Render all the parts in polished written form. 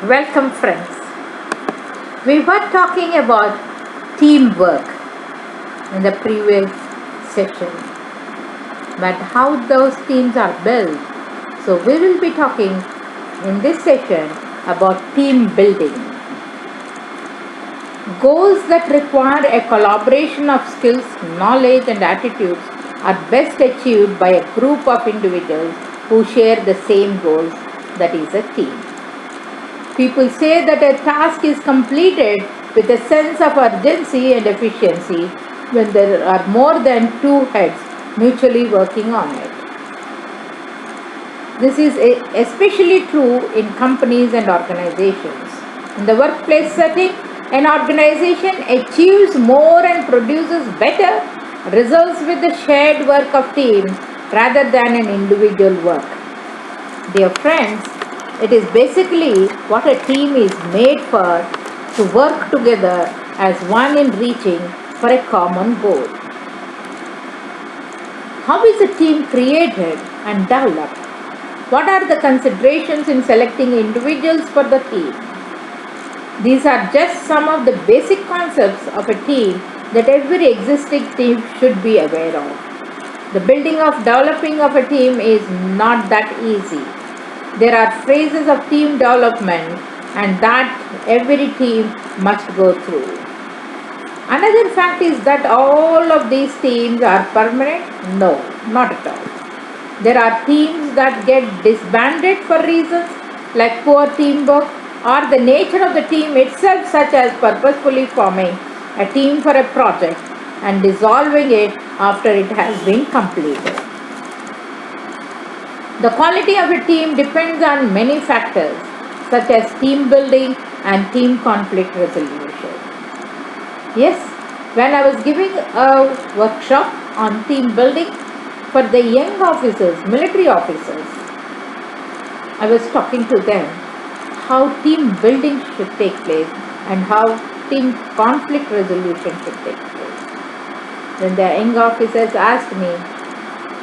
Welcome, friends. We were talking about teamwork in the previous session, but how those teams are built. So, we will be talking in this session about team building. Goals that require a collaboration of skills, knowledge, and attitudes are best achieved by a group of individuals who share the same goals, that is, a team. People say that a task is completed with a sense of urgency and efficiency when there are more than two heads mutually working on it. This is especially true in companies and organizations. In the workplace setting, an organization achieves more and produces better results with the shared work of teams rather than an individual work. Dear friends, it is basically what a team is made for, to work together as one in reaching for a common goal. How is a team created and developed? What are the considerations in selecting individuals for the team? These are just some of the basic concepts of a team that every existing team should be aware of. The building of developing of a team is not that easy. There are phases of team development and that every team must go through. Another fact is that all of these teams are permanent? No, not at all. There are teams that get disbanded for reasons like poor teamwork or the nature of the team itself, such as purposefully forming a team for a project and dissolving it after it has been completed. The quality of a team depends on many factors such as team building and team conflict resolution. Yes, when I was giving a workshop on team building for the young officers, military officers, I was talking to them how team building should take place and how team conflict resolution should take place. Then the young officers asked me,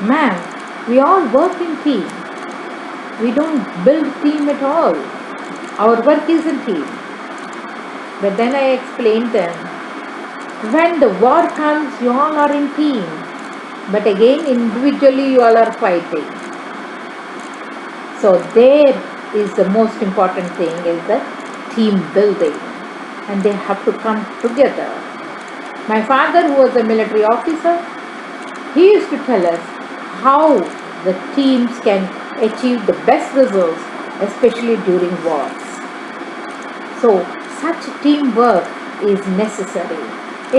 "Ma'am, we all work in team. We don't build team at all. Our work is in team." But then I explained them, when the war comes, you all are in team. But again, individually you all are fighting. So there is the most important thing is the team building. And they have to come together. My father, who was a military officer, he used to tell us how the teams can achieve the best results, especially during wars. So, such teamwork is necessary.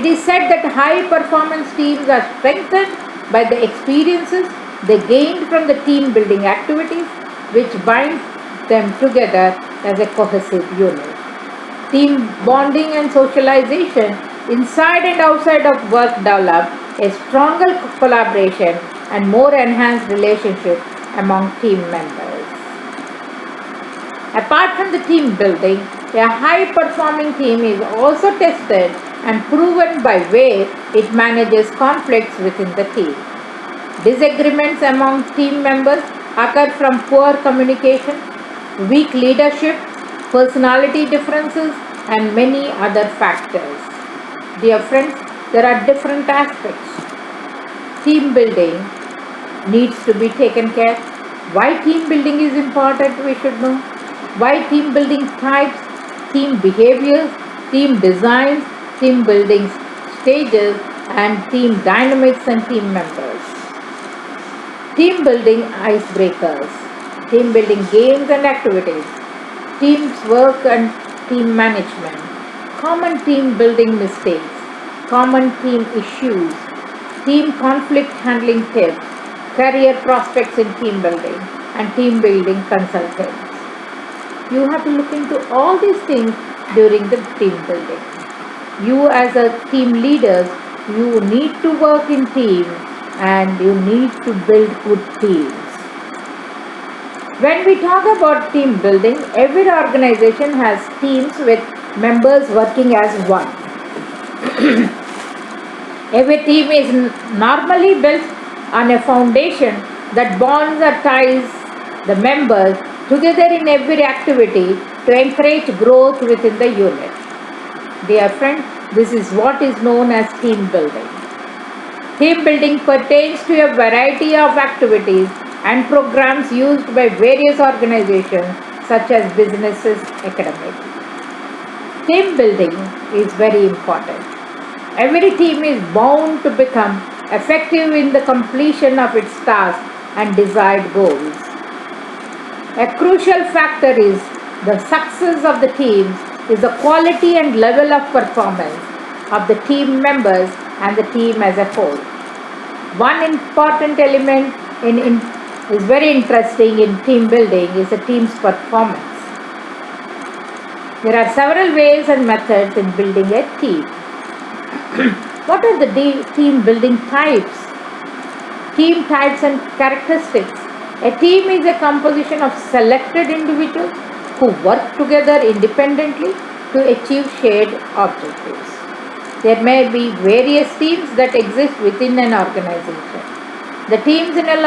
It is said that high performance teams are strengthened by the experiences they gained from the team building activities, which bind them together as a cohesive unit. Team bonding and socialization inside and outside of work develop a stronger collaboration and more enhanced relationship among team members. Apart from the team building, a high performing team is also tested and proven by way it manages conflicts within the team. Disagreements among team members occur from poor communication, weak leadership, personality differences, and many other factors. Dear friends, there are different aspects. Team building needs to be taken care. Why team building is important, we should know. Why team building types, team behaviors, team designs, team building stages, and team dynamics and team members. Team building icebreakers, team building games and activities, teams work and team management, common team building mistakes, common team issues, team conflict handling tips, career prospects in team building, and team building consultants. You have to look into all these things during the team building. You as a team leaders, you need to work in team and you need to build good teams. When we talk about team building, every organization has teams with members working as one. Every team is normally built on a foundation that bonds or ties the members together in every activity to encourage growth within the unit. Dear friends, this is what is known as team building. Team building pertains to a variety of activities and programs used by various organizations such as businesses, academics. Team building is very important. Every team is bound to become effective in the completion of its tasks and desired goals. A crucial factor is the success of the teams is the quality and level of performance of the team members and the team as a whole. One important element is very interesting in team building is the team's performance. There are several ways and methods in building a team. What are the team building types? Team types and characteristics. A team is a composition of selected individuals who work together independently to achieve shared objectives. There may be various teams that exist within an organization. The teams in a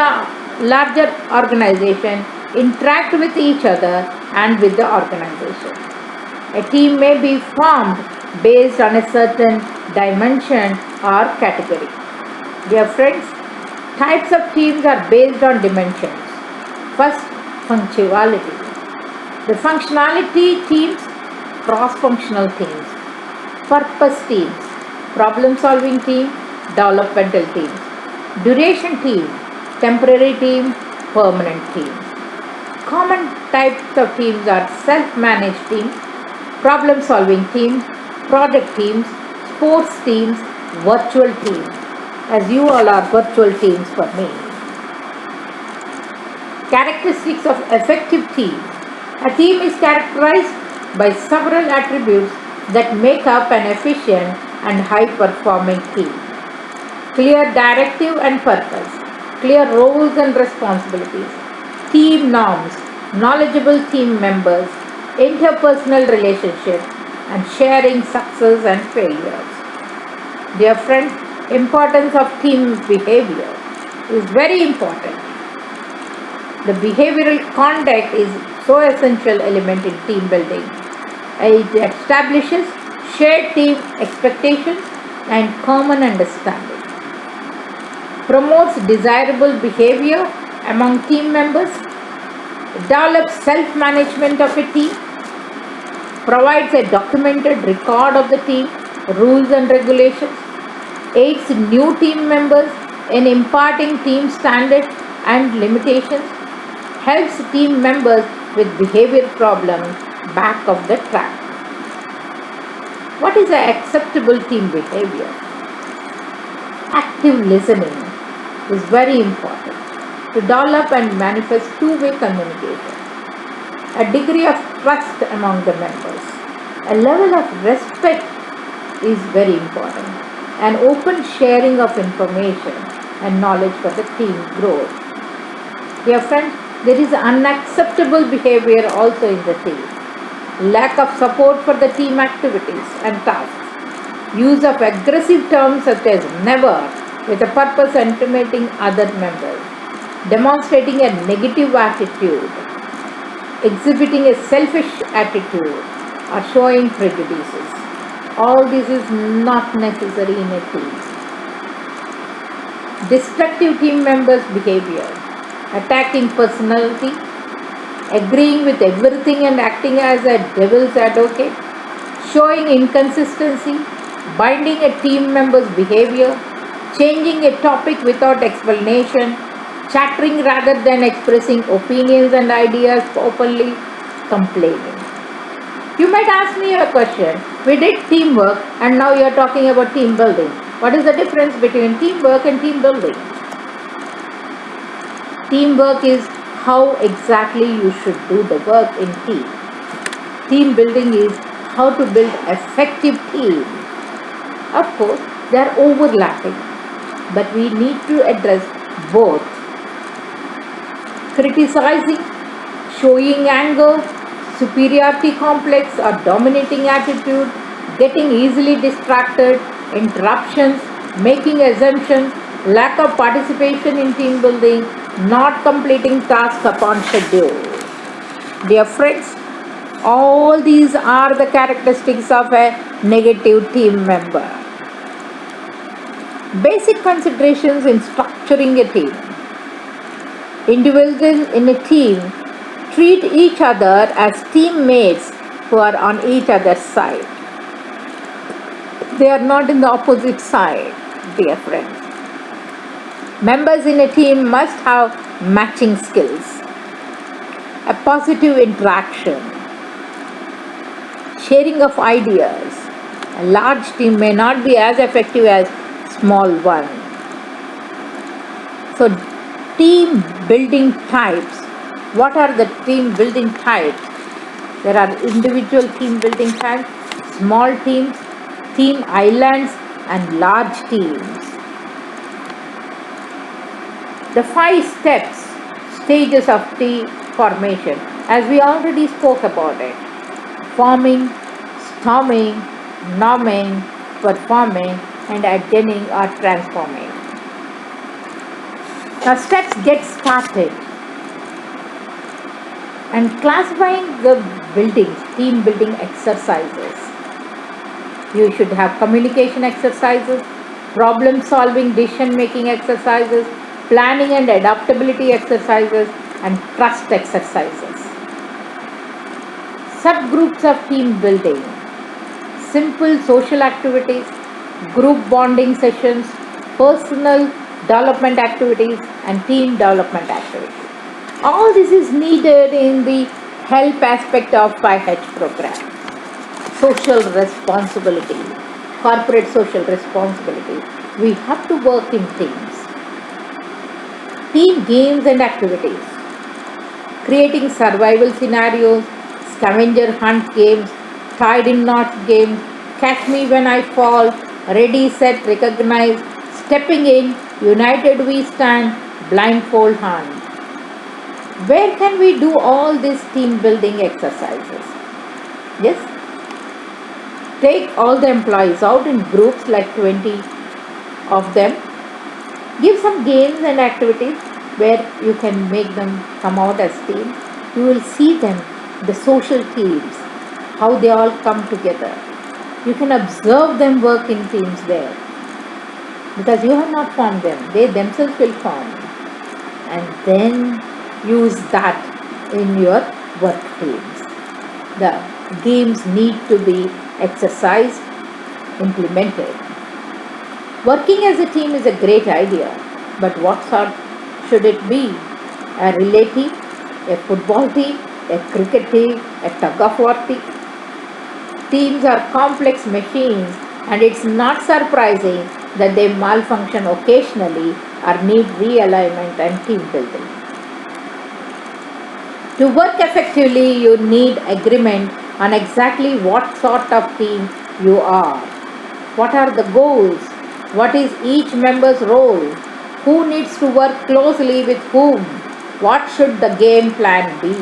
larger organization interact with each other and with the organization. A team may be formed based on a certain dimension or category. Dear friends, types of teams are based on dimensions. First, functionality. The functionality teams, cross-functional teams, purpose teams, problem-solving team, developmental teams, duration team, temporary team, permanent team. Common types of teams are self-managed teams, problem-solving teams, project teams, sports teams, virtual teams, as you all are virtual teams for me. Characteristics of effective team. A team is characterized by several attributes that make up an efficient and high-performing team. Clear directive and purpose, clear roles and responsibilities, team norms, knowledgeable team members, interpersonal relationships, and sharing success and failures. Dear friends, importance of team behavior is very important. The behavioral conduct is so essential element in team building. It establishes shared team expectations and common understanding. Promotes desirable behavior among team members. Develops self-management of a team. Provides a documented record of the team, rules and regulations. Aids new team members in imparting team standards and limitations. Helps team members with behavior problems back of the track. What is an acceptable team behavior? Active listening is very important to develop and manifest two-way communication. A degree of trust among the members. A level of respect is very important. An open sharing of information and knowledge for the team growth. Dear friends, there is unacceptable behavior also in the team. Lack of support for the team activities and tasks. Use of aggressive terms such as never with a purpose intimidating other members. Demonstrating a negative attitude. Exhibiting a selfish attitude or showing prejudices. All this is not necessary in a team. Destructive team members' behavior. Attacking personality, agreeing with everything and acting as a devil's advocate, showing inconsistency, binding a team member's behavior, changing a topic without explanation, chattering rather than expressing opinions and ideas openly, complaining. You might ask me a question. We did teamwork and now you are talking about team building. What is the difference between teamwork and team building? Teamwork is how exactly you should do the work in team. Team building is how to build effective teams. Of course, they are overlapping, but we need to address both. Criticizing, showing anger, superiority complex or dominating attitude, getting easily distracted, interruptions, making assumptions, lack of participation in team building, not completing tasks upon schedule. Dear friends, All these are the characteristics of a negative team member. Basic considerations in structuring a team. Individuals in a team treat each other as teammates who are on each other's side. They are not in the opposite side, dear friends. Members in a team must have matching skills, a positive interaction, sharing of ideas. A large team may not be as effective as small one. So, team building types. What are the team building types? There are individual team building types, small teams, team islands, and large teams. The 5 stages of team formation, as we already spoke about it: forming, storming, norming, performing, and adjourning or transforming. Now, let's get started. And classifying the buildings, team building exercises. You should have communication exercises, problem solving, decision making exercises, planning and adaptability exercises, and trust exercises. Subgroups of team building: simple social activities, group bonding sessions, personal development activities, and team development activities. All this is needed in the help aspect of 5H program. Social responsibility, corporate social responsibility. We have to work in teams. Team games and activities, creating survival scenarios, scavenger hunt games, tied in knots games, catch me when I fall, ready, set, recognize, stepping in, united we stand, blindfold hunt. Where can we do all these team building exercises? Yes? Take all the employees out in groups like 20 of them. Give some games and activities where you can make them come out as teams. You will see them, the social teams, how they all come together. You can observe them work in teams there, because you have not formed them. They themselves will form. And then use that in your work teams. The games need to be exercised, implemented. Working as a team is a great idea, but what sort should it be? A relay team, a football team, a cricket team, a tug of war team? Teams are complex machines, and it's not surprising that they malfunction occasionally or need realignment and team building. To work effectively, you need agreement on exactly what sort of team you are. What are the goals? What is each member's role? Who needs to work closely with whom? What should the game plan be?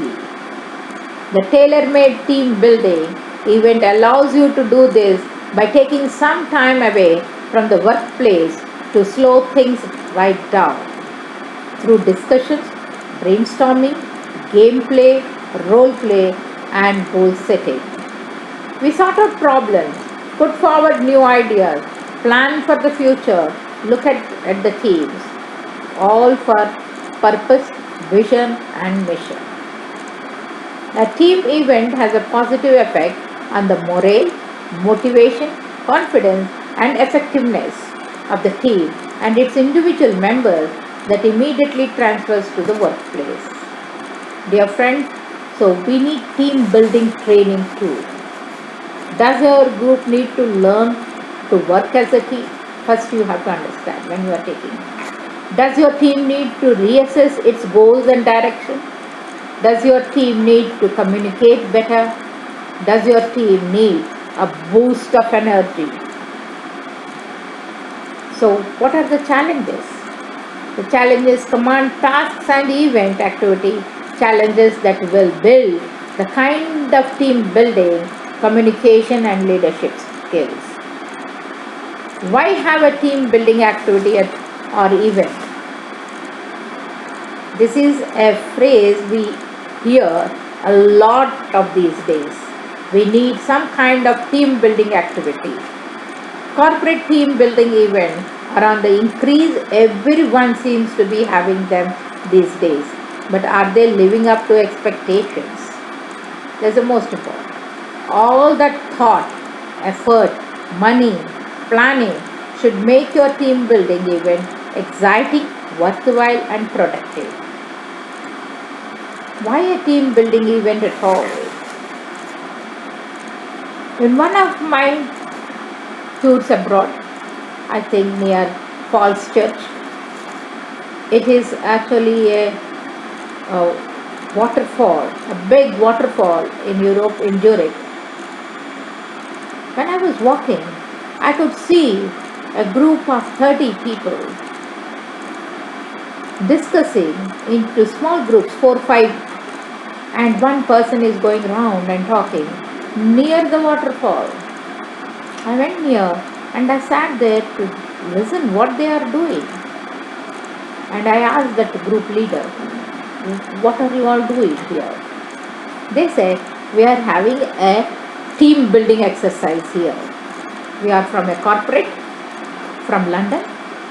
The tailor-made team building event allows you to do this by taking some time away from the workplace to slow things right down through discussions, brainstorming, gameplay, role play, and goal setting. We sort out problems, put forward new ideas, plan for the future, look at the teams, all for purpose, vision, and mission. A team event has a positive effect on the morale, motivation, confidence, and effectiveness of the team and its individual members that immediately transfers to the workplace. Dear friends, so we need team building training too. Does your group need to learn to work as a team? First you have to understand when you are taking. Does your team need to reassess its goals and direction? Does your team need to communicate better? Does your team need a boost of energy? So what are the challenges? The challenges: command tasks and event activity challenges that will build the kind of team building, communication, and leadership skills. Why have a team building activity or event? This is a phrase we hear a lot of these days. We need some kind of team building activity. Corporate team building events are on the increase. Everyone seems to be having them these days. But are they living up to expectations? That's the most important. All that thought, effort, money, planning should make your team building event exciting, worthwhile, and productive. Why a team building event at all? In one of my tours abroad, I think near Falls Church, it is actually a waterfall, a big waterfall in Europe, in Zurich. When I was walking, I could see a group of 30 people discussing into small groups, 4 5, and one person is going round and talking near the waterfall. I went near and I sat there to listen what they are doing. And I asked that group leader, what are you all doing here? They said, we are having a team building exercise here. We are from a corporate from London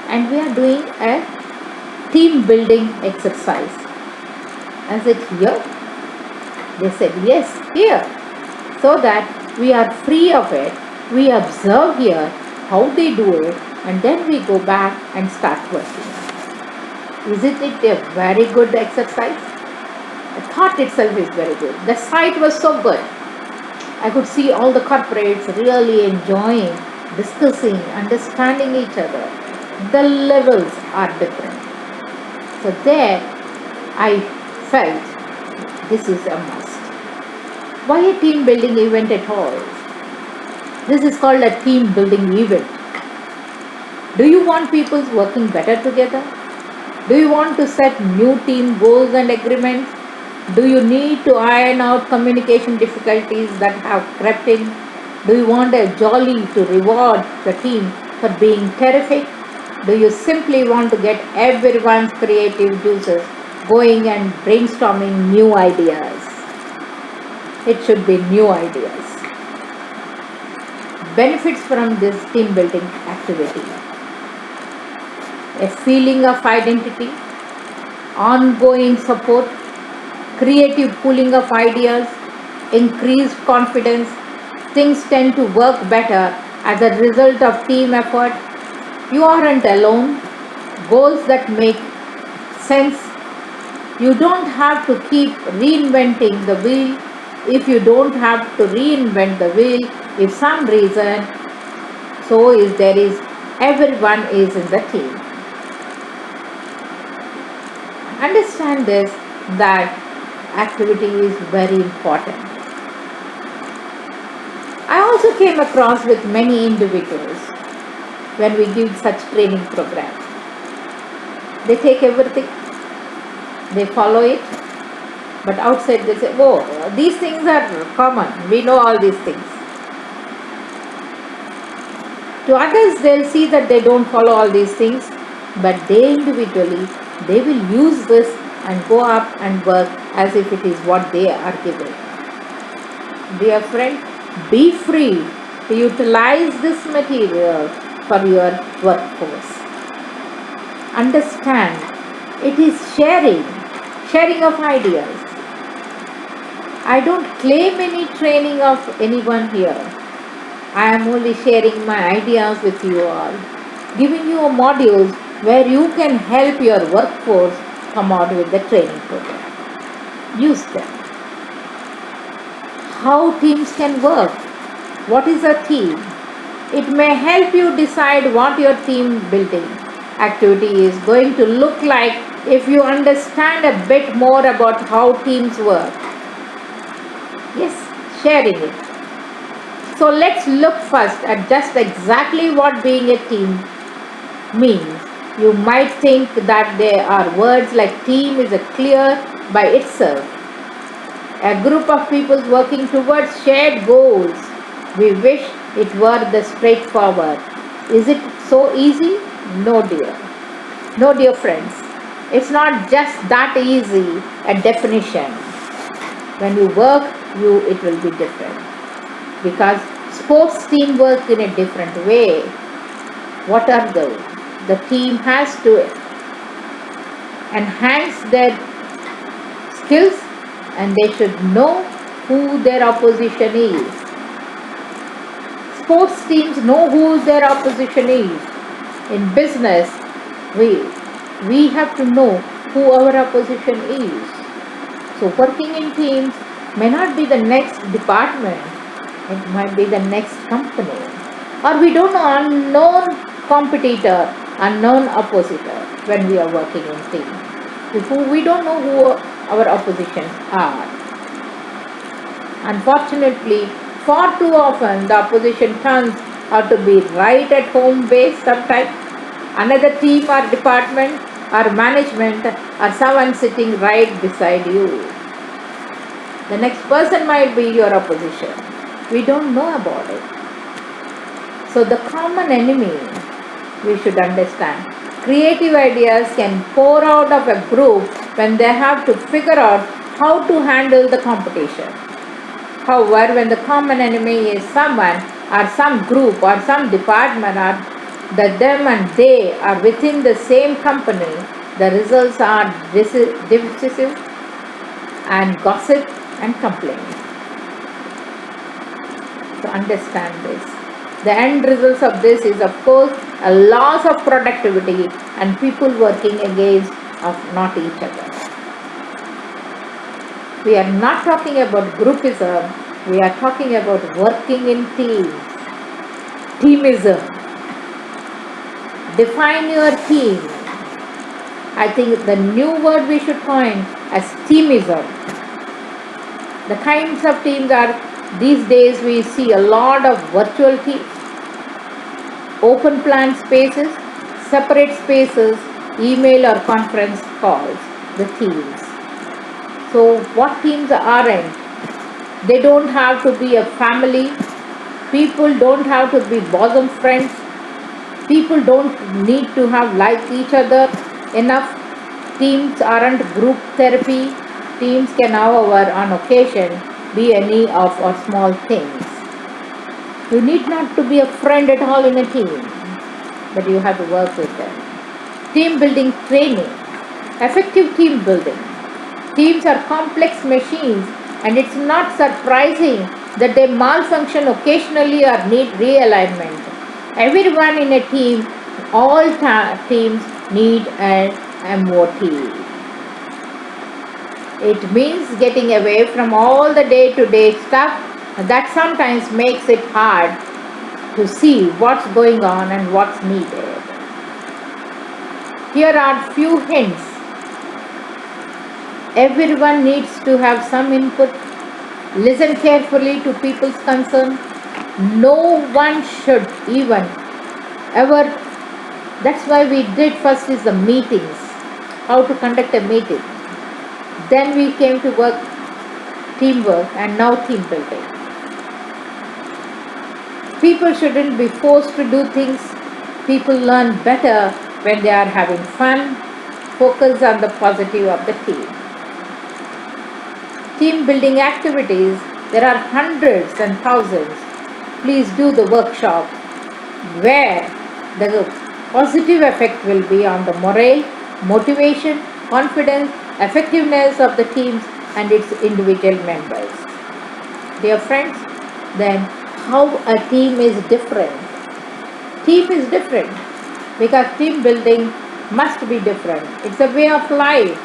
and we are doing a team building exercise. I said, here? They said, yes, here. So that we are free of it. We observe here how they do it and then we go back and start working. Isn't it a very good exercise? The thought itself is very good. The sight was so good. I could see all the corporates really enjoying, discussing, understanding each other. The levels are different. So there I felt this is a must. Why a team building event at all? This is called a team building event. Do you want people working better together? Do you want to set new team goals and agreements? Do you need to iron out communication difficulties that have crept in? Do you want a jolly to reward the team for being terrific? Do you simply want to get everyone's creative juices going and brainstorming new ideas? It should be new ideas. Benefits from this team building activity: a feeling of identity, ongoing support, creative pooling of ideas, increased confidence. Things tend to work better as a result of team effort. You aren't alone. Goals that make sense. You don't have to keep reinventing the wheel. If you don't have to reinvent the wheel, if some reason so is there is everyone is in the team. Understand this, that activity is very important. I also came across with many individuals when we give such training programs. They take everything, they follow it, but outside they say, oh, these things are common, we know all these things. To others, they'll see that they don't follow all these things, but they individually, they will use this and go up and work as if it is what they are given. Dear friend, be free to utilize this material for your workforce. Understand, it is sharing of ideas. I don't claim any training of anyone here. I am only sharing my ideas with you all, giving you modules where you can help your workforce come out with the training program. Use them. How teams can work. What is a team? It may help you decide what your team building activity is going to look like if you understand a bit more about how teams work. Yes, sharing it. So let's look first at just exactly what being a team means. You might think that there are words like team is clear by itself. A group of people working towards shared goals. We wish it were the straightforward. Is it so easy? No, dear. No, dear friends. It's not just that easy a definition. When you work, it will be different. Because sports team work in a different way. What are those? The team has to enhance their skills, and they should know who their opposition is. Sports teams know who their opposition is. In business, we have to know who our opposition is. So working in teams may not be the next department, it might be the next company. Or we don't know unknown competitor, unknown oppositor when we are working in teams. We don't know who our oppositions are. Unfortunately, far too often the opposition turns out to be right at home base sometimes, another team or department or management or someone sitting right beside you. The next person might be your opposition. We don't know about it. So the common enemy we should understand. Creative ideas can pour out of a group when they have to figure out how to handle the competition. However, when the common enemy is someone or some group or some department or that them and they are within the same company, the results are divisive and gossip and complaint. To understand this, the end results of this is of course a loss of productivity and people working against of not each other. We are not talking about groupism, we are talking about working in teams. Teamism. Define your team. I think the new word we should coin as teamism. The kinds of teams are, these days we see a lot of virtual teams, open plan spaces, separate spaces, email or conference calls, the teams. So what teams aren't? They don't have to be a family. People don't have to be bosom friends. People don't need to have liked each other enough. Teams aren't group therapy. Teams can, however, on occasion, be any of or small things. You need not to be a friend at all in a team, but you have to work with them. Team building training. Effective team building. Teams are complex machines, and it's not surprising that they malfunction occasionally or need realignment. Everyone in a team, all teams need an MOT. It means getting away from all the day-to-day stuff that sometimes makes it hard to see what's going on and what's needed. Here are few hints. Everyone needs to have some input. Listen carefully to people's concern. No one should even ever. That's why we did first is the meetings, how to conduct a meeting. Then we came to work, teamwork, and now team building. People shouldn't be forced to do things. People learn better when they are having fun. Focus on the positive of the team. Team building activities, there are hundreds and thousands. Please do the workshop where the positive effect will be on the morale, motivation, confidence, effectiveness of the teams and its individual members. Dear friends, then how a team is different? Team is different because team building must be different. It's a way of life,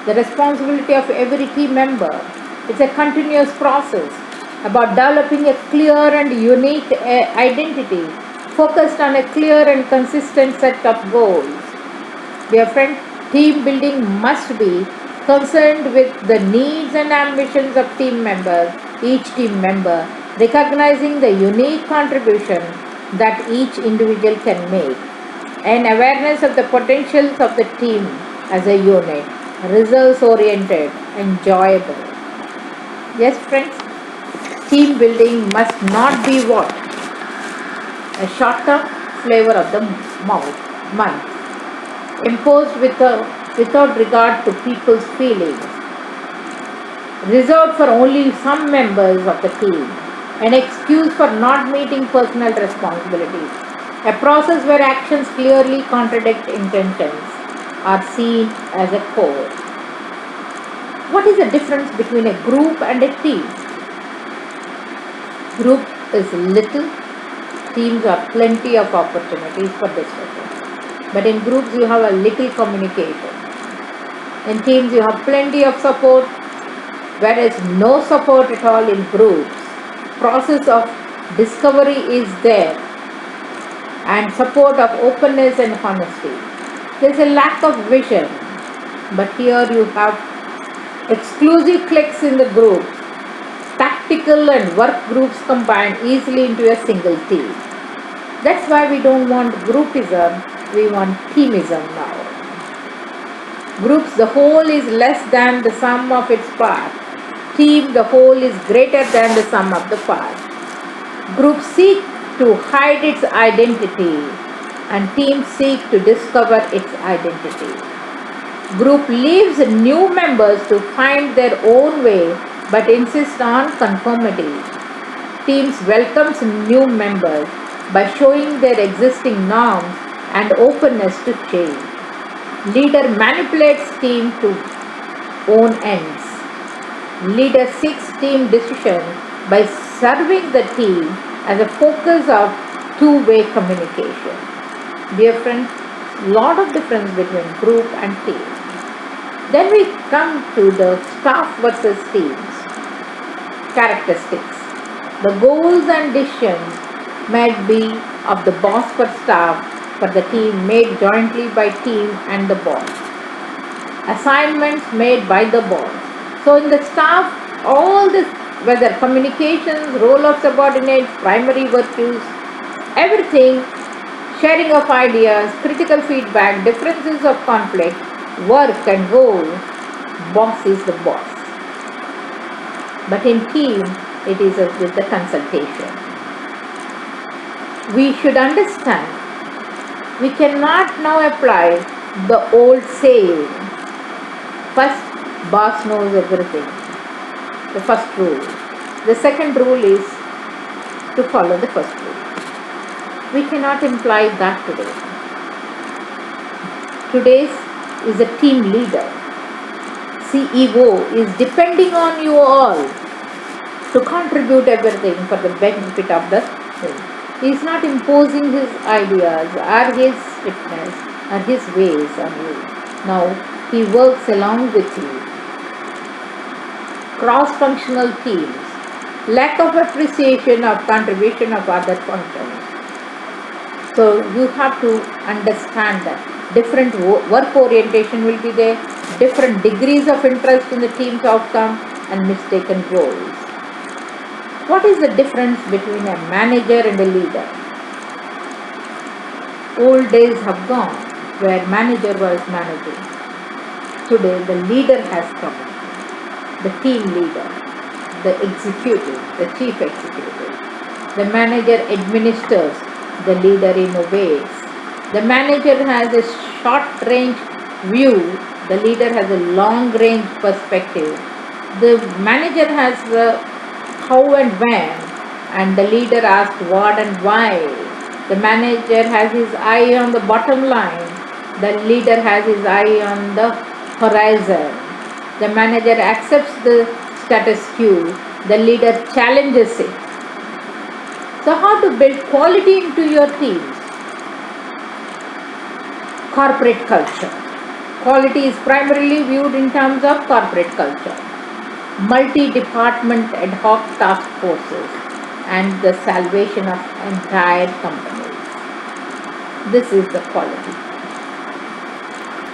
the responsibility of every team member. It's a continuous process about developing a clear and unique identity focused on a clear and consistent set of goals. Dear friend, team building must be concerned with the needs and ambitions of team members, each team member, recognizing the unique contribution that each individual can make, and awareness of the potentials of the team as a unit, results-oriented, enjoyable. Yes, friends, team building must not be what? A short-term flavor of the month, imposed without regard to people's feelings. reserved for only some members of the team, an excuse for not meeting personal responsibilities, a process where actions clearly contradict intentions are seen as a core. What is the difference between a group and a team? Group is little, teams are plenty of opportunities for discussion. But in groups you have a little communication. In teams you have plenty of support, whereas no support at all in groups. Process of discovery is there and support of openness and honesty. There's a lack of vision, but here you have exclusive cliques in the groups. Tactical and work groups combine easily into a single team. That's why we don't want groupism, we want teamism now. Groups, the whole is less than the sum of its parts. Team, the whole is greater than the sum of the parts. Groups seek to hide its identity and teams seek to discover its identity. Group leaves new members to find their own way but insist on conformity. Teams welcomes new members by showing their existing norms and openness to change. Leader manipulates team to own ends. Leader seeks team decision by serving the team as a focus of two-way communication. Dear friends, lot of difference between group and team. Then we come to the staff versus teams. Characteristics. The goals and decisions might be of the boss for staff, for the team made jointly by team and the boss. Assignments made by the boss. So in the staff, all this, whether communications, role of subordinates, primary virtues, everything, sharing of ideas, critical feedback, differences of conflict, work and goal, boss is the boss. But in team, it is with the consultation. We should understand, we cannot now apply the old saying, first boss knows everything, the first rule. The second rule is to follow the first rule. We cannot imply that today. Today's is a team leader. CEO is depending on you all to contribute everything for the benefit of the team. He is not imposing his ideas or his fitness or his ways on you. Now he works along with you. Cross-functional teams, lack of appreciation of contribution of other functions. So you have to understand that different work orientation will be there, different degrees of interest in the team's outcome and mistaken roles. What is the difference between a manager and a leader? Old days have gone where manager was managing. Today the leader has come, the team leader, the executive, the chief executive. The manager administers, the leader innovates. The manager has a short-range view, the leader has a long-range perspective. The manager has the how and when, and the leader asks what and why. The manager has his eye on the bottom line, the leader has his eye on the horizon. The manager accepts the status quo, the leader challenges it. So how to build quality into your teams? Corporate culture. Quality is primarily viewed in terms of corporate culture. Multi-department ad hoc task forces and the salvation of entire companies. This is the quality.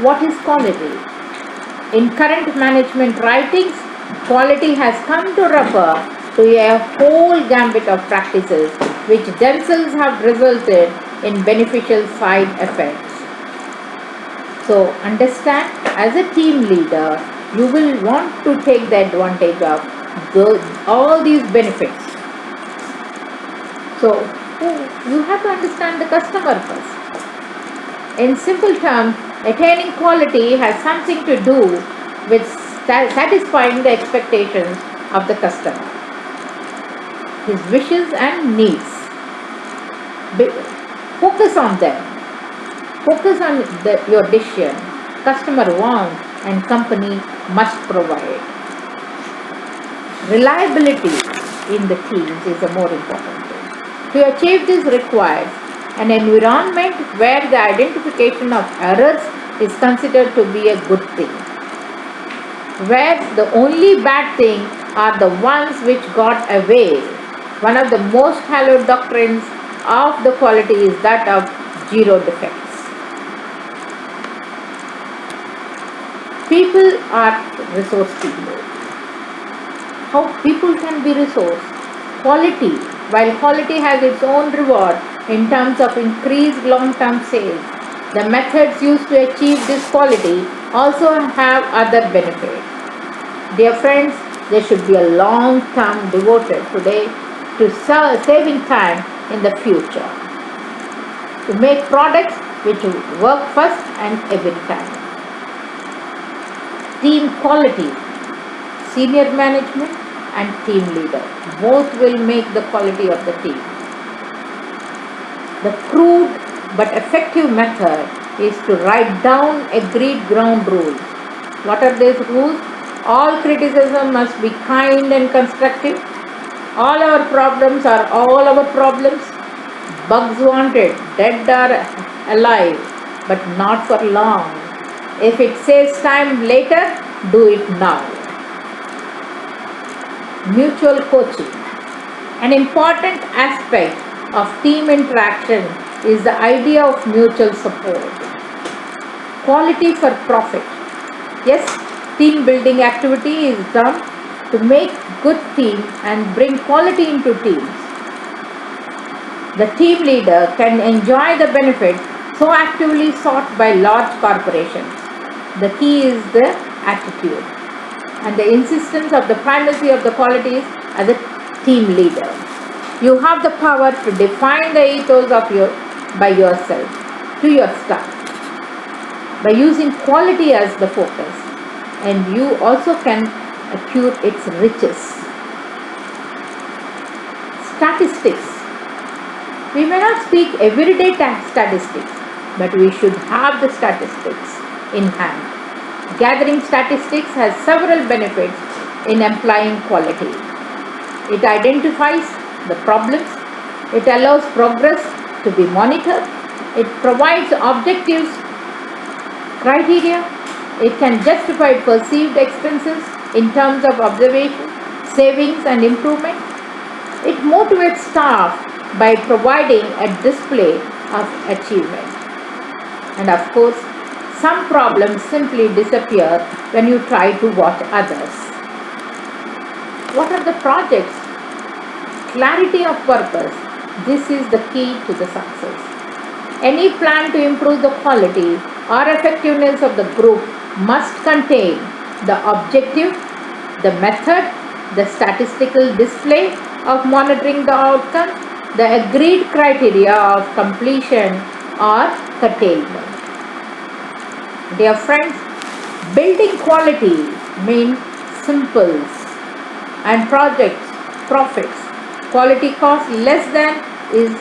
What is quality? In current management writings, quality has come to refer to a whole gambit of practices which themselves have resulted in beneficial side effects. So understand, as a team leader, you will want to take the advantage of all these benefits. So you have to understand the customer first. In simple terms, attaining quality has something to do with satisfying the expectations of the customer, his wishes and needs. Focus on them. Focus on your decision. Customer wants and company must provide. Reliability in the teams is a more important thing. To achieve this requires an environment where the identification of errors is considered to be a good thing, where the only bad thing are the ones which got away. One of the most hallowed doctrines of the quality is that of zero defects. People are resource people. How people can be resource? Quality. While quality has its own reward in terms of increased long-term sales, the methods used to achieve this quality also have other benefits. Dear friends, there should be a long term devoted today to saving time in the future, to make products which work first and every time. Team quality, senior management and team leader, both will make the quality of the team. The crude but effective method is to write down agreed ground rules. What are these rules? All criticism must be kind and constructive. All our problems are all our problems. Bugs wanted, dead or alive, but not for long. If it saves time later, do it now. Mutual coaching. An important aspect of team interaction is the idea of mutual support. Quality for profit. Yes, team building activity is done to make good team and bring quality into teams. The team leader can enjoy the benefits so actively sought by large corporations. The key is the attitude and the insistence of the primacy of the qualities as a team leader. You have the power to define the ethos of by yourself to your staff by using quality as the focus, and you also can accrue its riches. Statistics. We may not speak everyday statistics, but we should have the statistics in hand. Gathering statistics has several benefits in applying quality. It identifies the problems, it allows progress to be monitored, it provides objectives, criteria, it can justify perceived expenses in terms of observation, savings and improvement. It motivates staff by providing a display of achievement. And of course, some problems simply disappear when you try to watch others. What are the projects? Clarity of purpose. This is the key to the success. Any plan to improve the quality or effectiveness of the group must contain the objective, the method, the statistical display of monitoring the outcome, the agreed criteria of completion or curtailment. Dear friends, building quality means simples and projects, profits. Quality cost less than is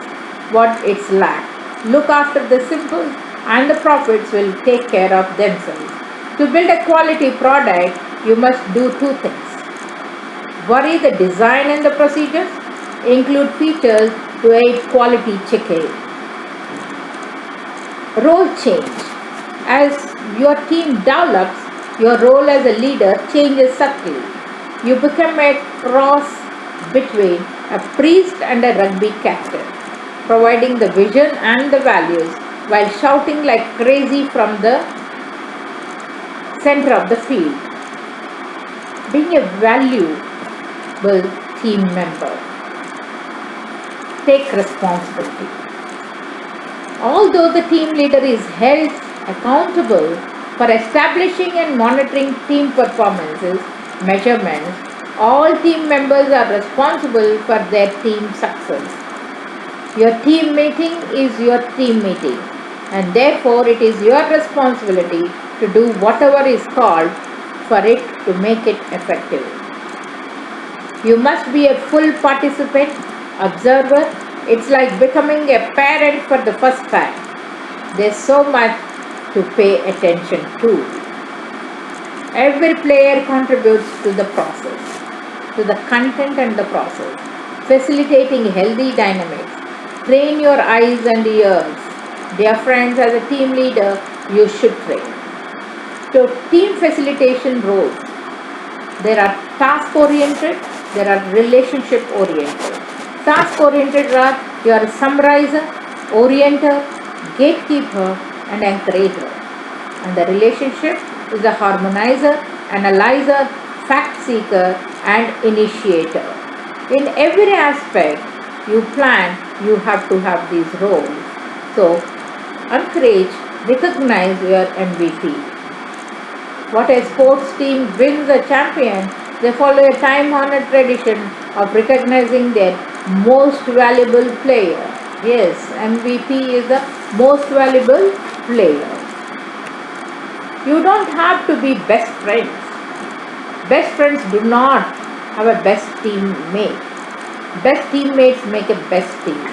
what it's lack. Look after the simples and the profits will take care of themselves. To build a quality product, you must do two things. Vary the design and the procedures. Include features to aid quality checking. Role change. As your team develops, your role as a leader changes subtly. You become a cross between a priest and a rugby captain, providing the vision and the values while shouting like crazy from the center of the field. Being a valuable team member. Take responsibility. Although the team leader is held accountable for establishing and monitoring team performances, measurements, all team members are responsible for their team success. Your team meeting is your team meeting, and therefore it is your responsibility to do whatever is called for it to make it effective. You must be a full participant, observer. It's like becoming a parent for the first time. There's so much to pay attention to. Every player contributes to the process, to the content and the process, facilitating healthy dynamics. Train your eyes and ears. Dear friends, as a team leader, you should train. So, team facilitation roles. There are task oriented, there are relationship oriented. Task oriented are you are a summarizer, orienter, gatekeeper, and encourager. And the relationship is a harmonizer, analyzer, fact seeker, and initiator. In every aspect you plan, you have to have these roles. So, encourage, recognize your MVP. What a sports team wins a champion, they follow a time-honored tradition of recognizing their most valuable player. Yes, MVP is the most valuable player. You don't have to be best friends. Best friends do not have a best teammate. Best teammates make a best team.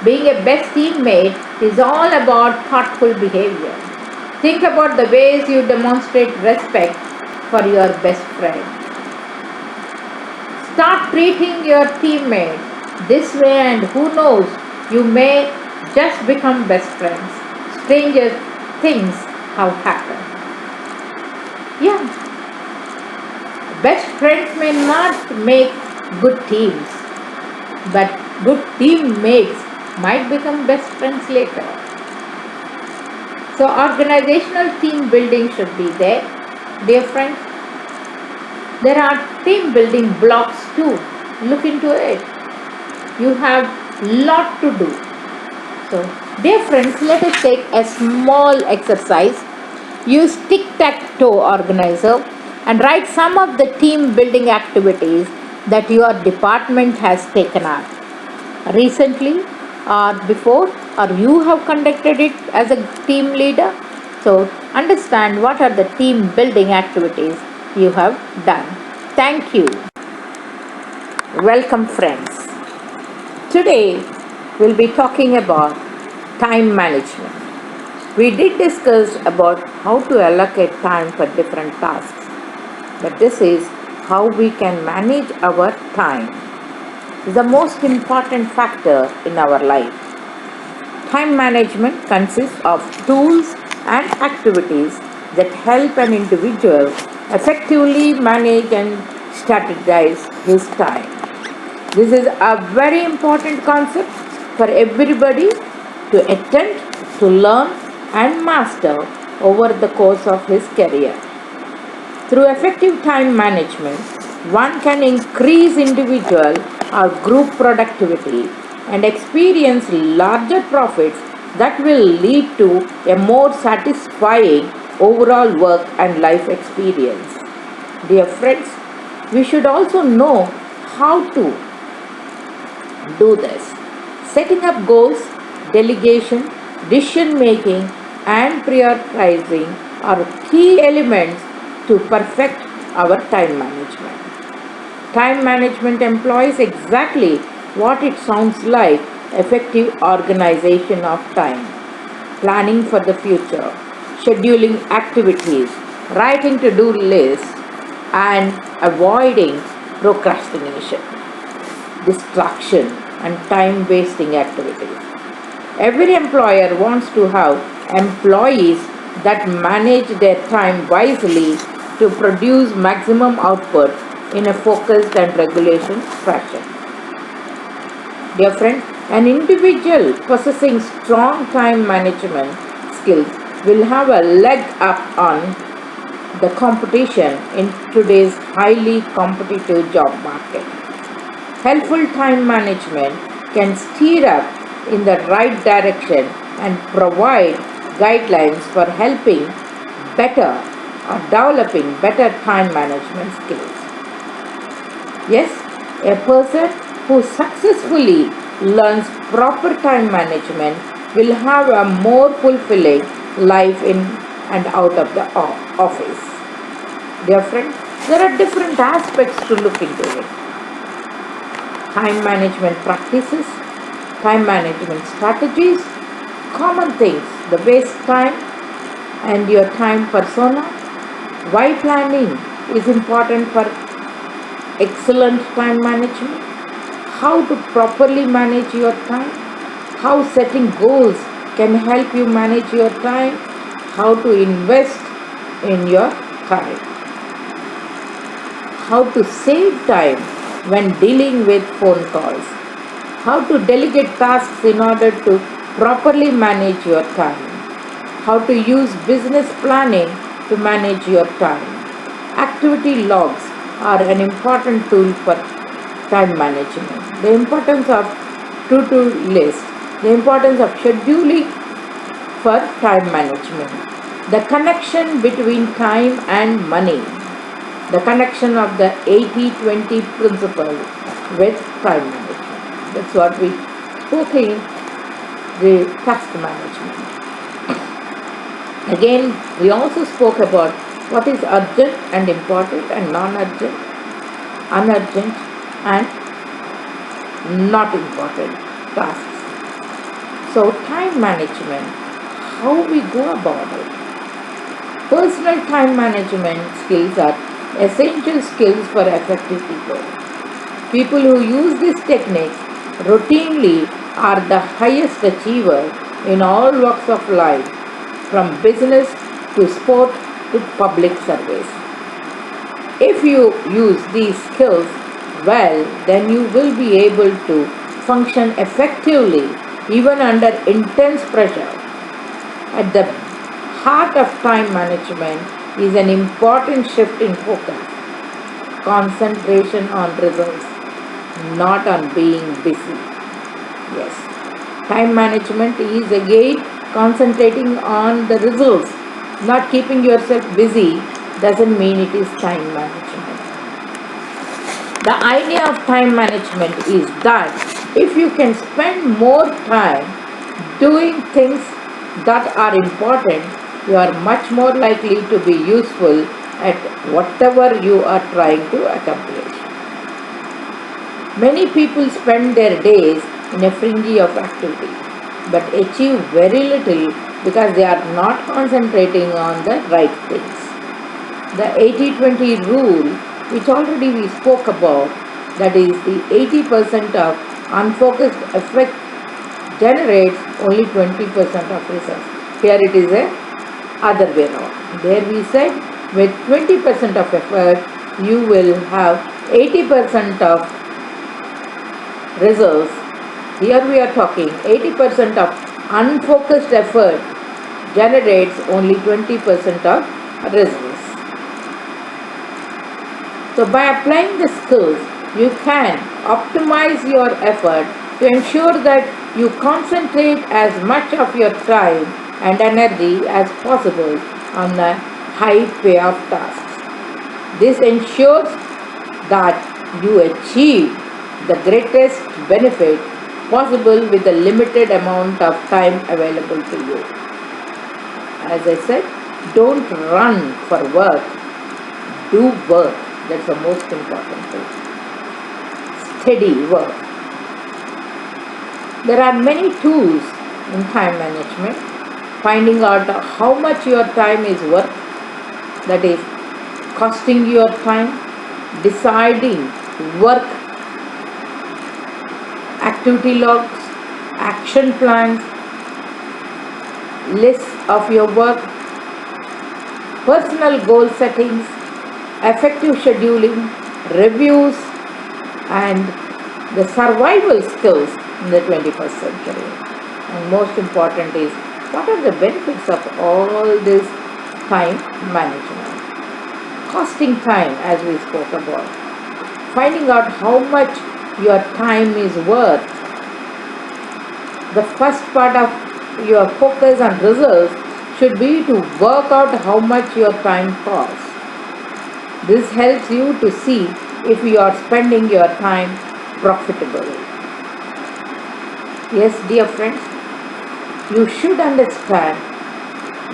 Being a best teammate is all about thoughtful behavior. Think about the ways you demonstrate respect for your best friend. Start treating your teammates this way, and who knows, you may just become best friends. Stranger things have happened. Yeah, best friends may not make good teams, but good teammates might become best friends later. So organizational team building should be there. Dear friends, there are team building blocks too. Look into it. You have lot to do. So, dear friends, let us take a small exercise. Use tic-tac-toe organizer and write some of the team building activities that your department has taken up recently or before, or you have conducted it as a team leader. So, understand what are the team building activities you have done. Thank you. Welcome, friends. Today, we'll be talking about time management. We did discuss about how to allocate time for different tasks, but this is how we can manage our time. It's the most important factor in our life. Time management consists of tools and activities that help an individual effectively manage and strategize his time. This is a very important concept for everybody to attempt to learn and master over the course of his career. Through effective time management, one can increase individual or group productivity and experience larger profits that will lead to a more satisfying overall work and life experience. Dear friends, we should also know how to do this. Setting up goals, delegation, decision making, and prioritizing are key elements to perfect our time management. Time management employs exactly what it sounds like: effective organization of time, planning for the future, scheduling activities, writing to-do lists, and avoiding procrastination, distraction, and time-wasting activities. Every employer wants to have employees that manage their time wisely to produce maximum output in a focused and regulation fashion. Dear friend, an individual possessing strong time management skills will have a leg up on the competition in today's highly competitive job market. Helpful time management can steer up in the right direction and provide guidelines for helping better or developing better time management skills. Yes, a person who successfully learns proper time management will have a more fulfilling life in and out of the office. Dear friends, there are different aspects to look into it. Time management practices, time management strategies, common things, the waste time and your time persona, why planning is important for excellent time management, how to properly manage your time, how setting goals can help you manage your time, how to invest in your time, how to save time when dealing with phone calls, how to delegate tasks in order to properly manage your time, how to use business planning to manage your time. Activity logs are an important tool for time management. The importance of to-do list, the importance of scheduling for time management, the connection between time and money, the connection of the 80-20 principle with time management. That's what we spoke in the task management. Again, we also spoke about what is urgent and important and non-urgent, unurgent and not important tasks. So time management, how we go about it. Personal time management skills are essential skills for effective people. People who use these techniques routinely are the highest achievers in all walks of life, from business to sport to public service. If you use these skills well, then you will be able to function effectively even under intense pressure. At the heart of time management is an important shift in focus, concentration on results, not on being busy. Yes, time management is again concentrating on the results. Not keeping yourself busy doesn't mean it is time management. The idea of time management is that if you can spend more time doing things that are important, you are much more likely to be useful at whatever you are trying to accomplish. Many people spend their days in a frenzy of activity but achieve very little because they are not concentrating on the right things. The 80-20 rule, which already we spoke about, that is the 80% of unfocused effort generates only 20% of results. Here it is a other way around. There we said with 20% of effort you will have 80% of results. Here we are talking 80% of unfocused effort generates only 20% of results. So by applying the skills, you can optimize your effort to ensure that you concentrate as much of your time and energy as possible on the high payoff tasks. This ensures that you achieve the greatest benefit possible with the limited amount of time available to you. As I said, don't run for work, do work. That's the most important thing. Steady work. There are many tools in time management. Finding out how much your time is worth, that is, costing your time, deciding work, activity logs, action plans, lists of your work, personal goal settings, effective scheduling, reviews, and the survival skills in the 21st century. And most important is, what are the benefits of all this time management? Costing time, as we spoke about. Finding out how much your time is worth. The first part of your focus on results should be to work out how much your time costs. This helps you to see if you are spending your time profitably. Yes, dear friends, you should understand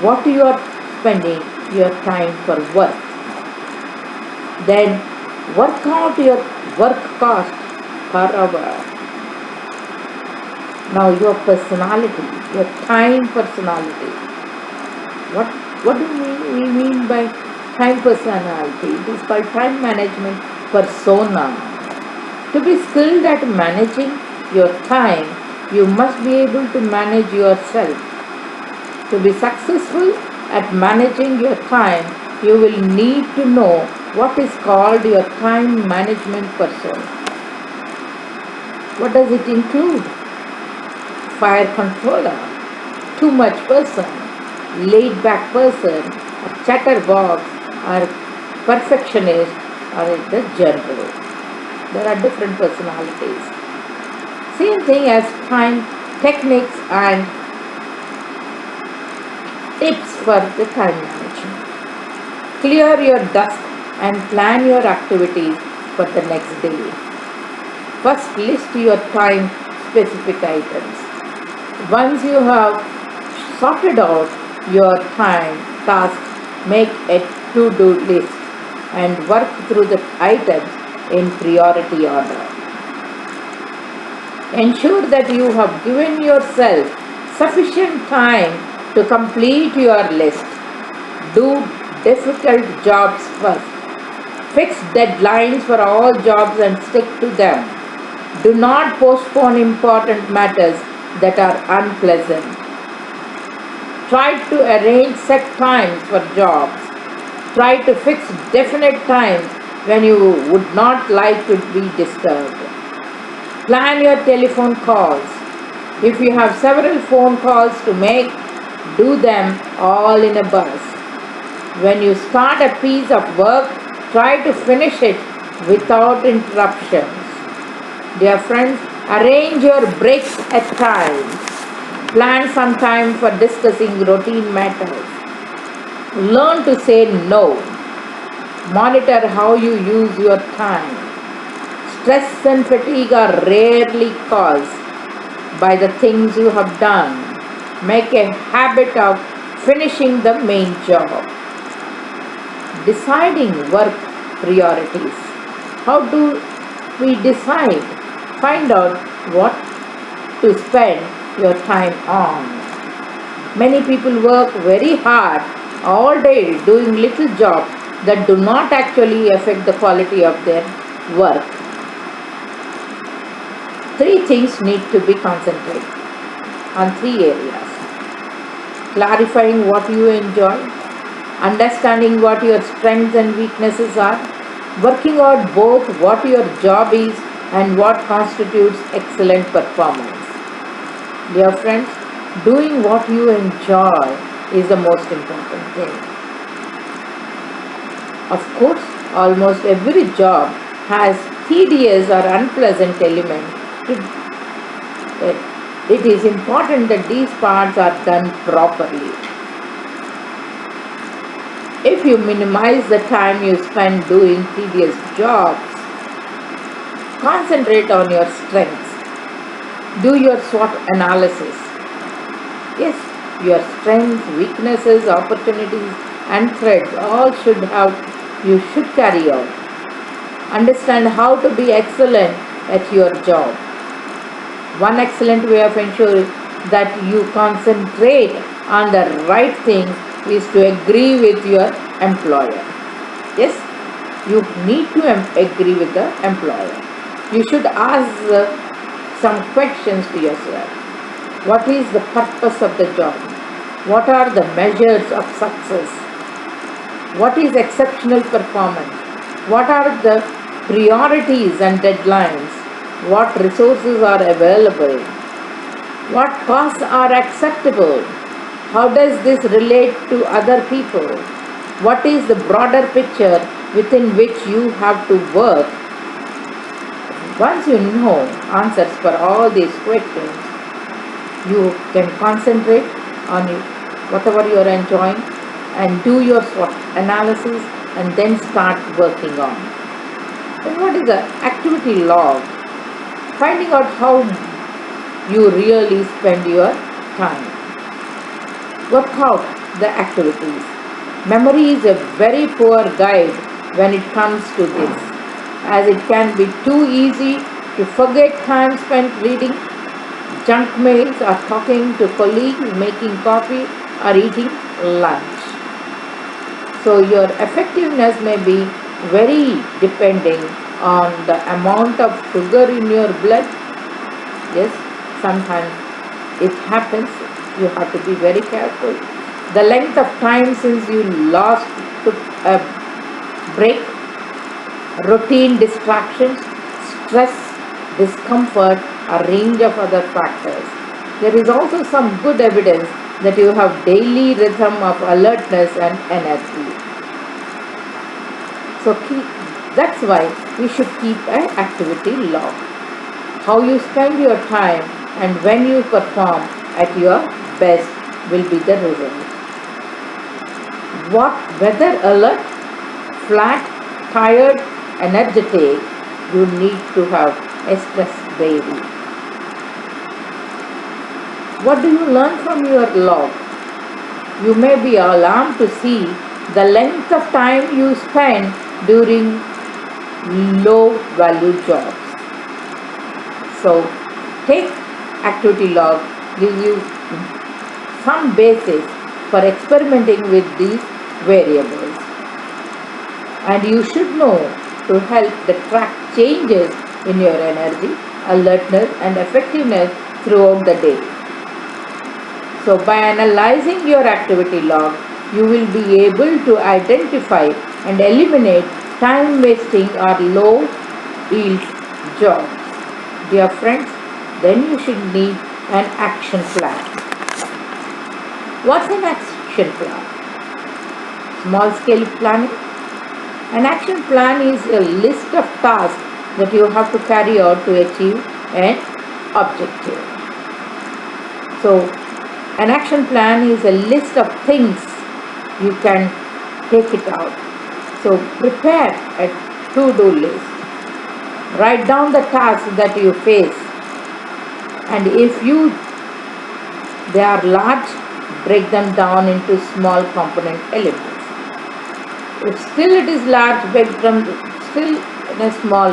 what you are spending your time for worth. Then work out your work cost per hour. Now your personality, your time personality. What what do we mean by time personality? It is called time management persona. To be skilled at managing your time, you must be able to manage yourself. To be successful at managing your time, you will need to know what is called your time management persona. What does it include? Fire controller, too much person, laid back person, a chatterbox, or perfectionist, or the general. There are different personalities. Same thing as time techniques and tips for the time management. Clear your desk and plan your activities for the next day. First, list your time specific items. Once you have sorted out your time tasks, make a to-do list and work through the items in priority order. Ensure that you have given yourself sufficient time to complete your list. Do difficult jobs first. Fix deadlines for all jobs and stick to them. Do not postpone important matters that are unpleasant. Try to arrange set times for jobs. Try to fix definite times when you would not like to be disturbed. Plan your telephone calls. If you have several phone calls to make, do them all in a burst. When you start a piece of work, try to finish it without interruptions. Dear friends, arrange your breaks at times. Plan some time for discussing routine matters. Learn to say no. Monitor how you use your time. Stress and fatigue are rarely caused by the things you have done. Make a habit of finishing the main job. Deciding work priorities. How do we decide? Find out what to spend your time on. Many people work very hard all day doing little jobs that do not actually affect the quality of their work. Three things need to be concentrated on three areas. Clarifying what you enjoy, understanding what your strengths and weaknesses are, working out both what your job is and what constitutes excellent performance. Dear friends, doing what you enjoy is the most important thing. Of course, almost every job has tedious or unpleasant elements. It is important that these parts are done properly. If you minimize the time you spend doing tedious jobs, concentrate on your strengths. Do your SWOT analysis. Yes, your strengths, weaknesses, opportunities, and threats all you should carry out. Understand how to be excellent at your job. One excellent way of ensuring that you concentrate on the right things is to agree with your employer. Yes, you need to agree with the employer. You should ask some questions to yourself. What is the purpose of the job? What are the measures of success? What is exceptional performance? What are the priorities and deadlines? What resources are available? What costs are acceptable? How does this relate to other people? What is the broader picture within which you have to work? Once you know answers for all these questions, you can concentrate on whatever you are enjoying and do your SWOT analysis and then start working on. Then what is the activity log? Finding out how you really spend your time. Work out the activities. Memory is a very poor guide when it comes to this, as it can be too easy to forget time spent reading junk mails or talking to colleagues, making coffee or eating lunch. So your effectiveness may be very depending on the amount of sugar in your blood. Yes, sometimes it happens. You have to be very careful. The length of time since you last took a break, routine distractions, stress, discomfort, a range of other factors. There is also some good evidence that you have daily rhythm of alertness and energy. So that's why we should keep an activity log. How you spend your time and when you perform at your best will be the result. What weather alert, flat, tired, energetic, you need to have a stress daily. What do you learn from your log? You may be alarmed to see the length of time you spend during low value jobs. So take activity log, gives you some basis for experimenting with these variables. And you should know to help the track changes in your energy, alertness and effectiveness throughout the day. So by analyzing your activity log, you will be able to identify and eliminate time wasting or low yield jobs. Dear friends, then you should need an action plan. What's an action plan? Small scale planning. An action plan is a list of tasks that you have to carry out to achieve an objective. So an action plan is a list of things you can take it out. So prepare a to-do list. Write down the tasks that you face, and if they are large, break them down into small component elements. If still it is large, break them still in a small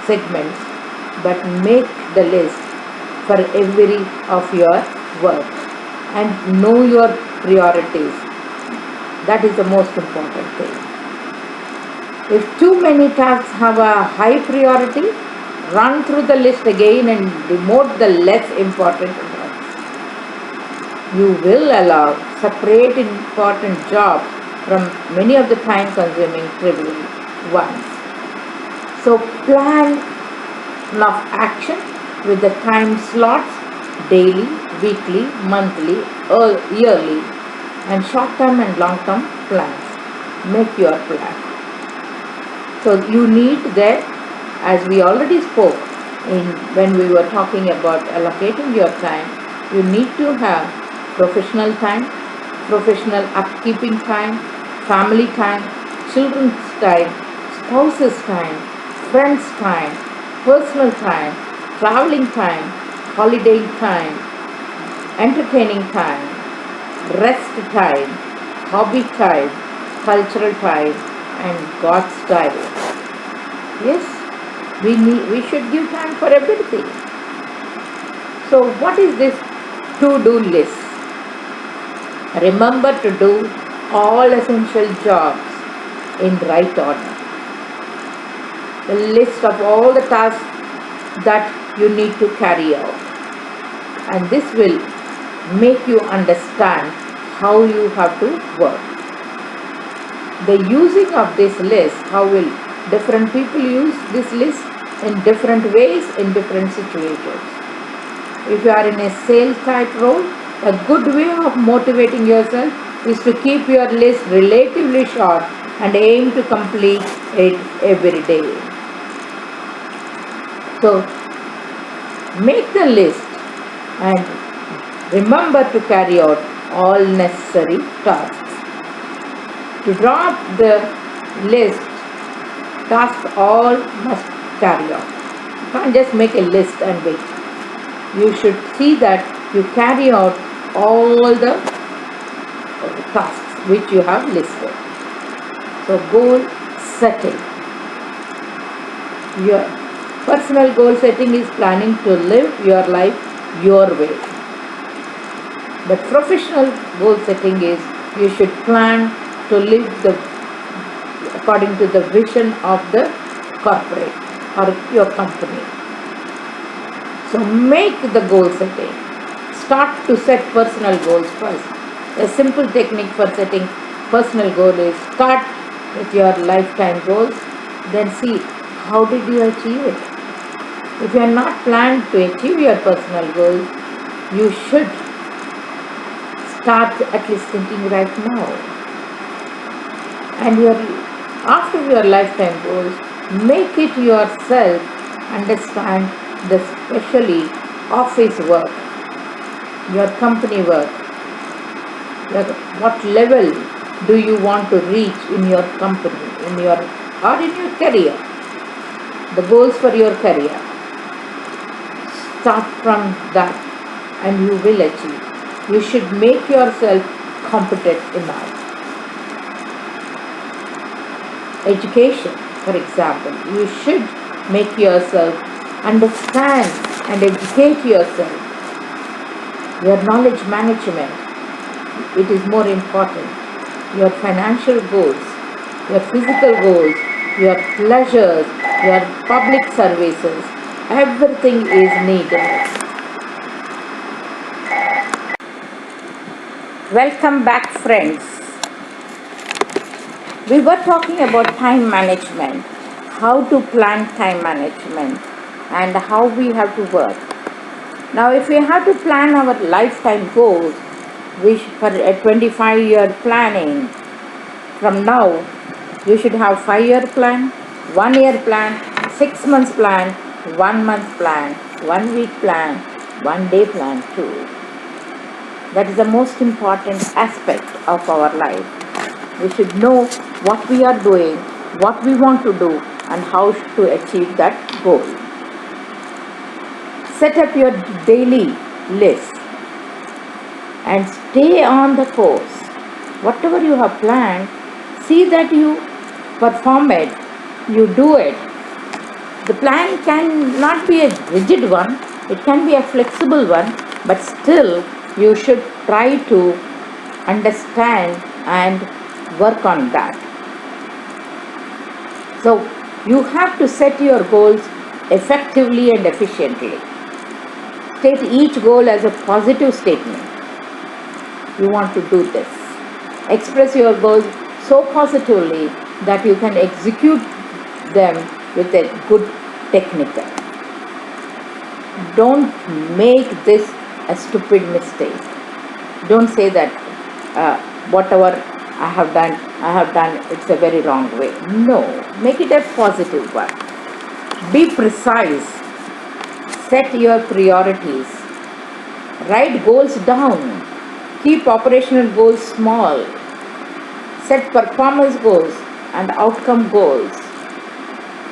segments, but make the list for every of your work and know your priorities. That is the most important thing. If too many tasks have a high priority, run through the list again and demote the less important ones. You will allow separate important jobs from many of the time-consuming trivial ones. So plan of action with the time slots daily, weekly, monthly, or yearly, and short-term and long-term plans. Make your plan. So you need that, as we already spoke when we were talking about allocating your time, you need to have professional time, professional upkeeping time, family time, children's time, spouse's time, friends time, personal time, traveling time, holiday time, entertaining time, rest time, hobby time, cultural time, and God's time. Yes, we should give time for everything. So what is this to-do list? Remember to do all essential jobs in right order. The list of all the tasks that you need to carry out. And this will make you understand how you have to work. The using of this list, how will different people use this list in different ways in different situations. If you are in a sales type role, a good way of motivating yourself is to keep your list relatively short and aim to complete it every day. So make the list and remember to carry out all necessary tasks. To draw up the list, tasks all must carry out. You can't just make a list and wait. You should see that you carry out all the tasks which you have listed. So, goal setting. Your personal goal setting is planning to live your life your way. But professional goal setting is you should plan to live according to the vision of the corporate or your company. So make the goal setting. Start to set personal goals first. A simple technique for setting personal goal is start with your lifetime goals, then see how did you achieve it. If you are not planned to achieve your personal goals, you should start at least thinking right now. And after your lifetime goals, make it yourself understand the especially office work, your company work, what level do you want to reach in your company, in your career, the goals for your career. Start from that and you will achieve. You should make yourself competent enough. Education, for example, you should make yourself understand and educate yourself. Your knowledge management, it is more important. Your financial goals, your physical goals, your pleasures, your public services, everything is needed. Welcome back, friends. We were talking about time management, how to plan time management, and how we have to work. Now, if we have to plan our lifetime goals, for a 25-year planning, from now, you should have 5-year plan, 1-year plan, 6 months plan, 1 month plan, 1 week plan, 1 day plan too. That is the most important aspect of our life. We should know what we are doing, what we want to do, and how to achieve that goal. Set up your daily list and stay on the course. Whatever you have planned, see that you perform it, you do it. The plan can not be a rigid one, it can be a flexible one, but still you should try to understand and work on that. So you have to set your goals effectively and efficiently. State each goal as a positive statement. You want to do this. Express your goals so positively that you can execute them with a good technique. Don't make this a stupid mistake. Don't say that whatever I have done, it's a very wrong way. No, make it a positive one. Be precise. Set your priorities. Write goals down. Keep operational goals small. Set performance goals and outcome goals.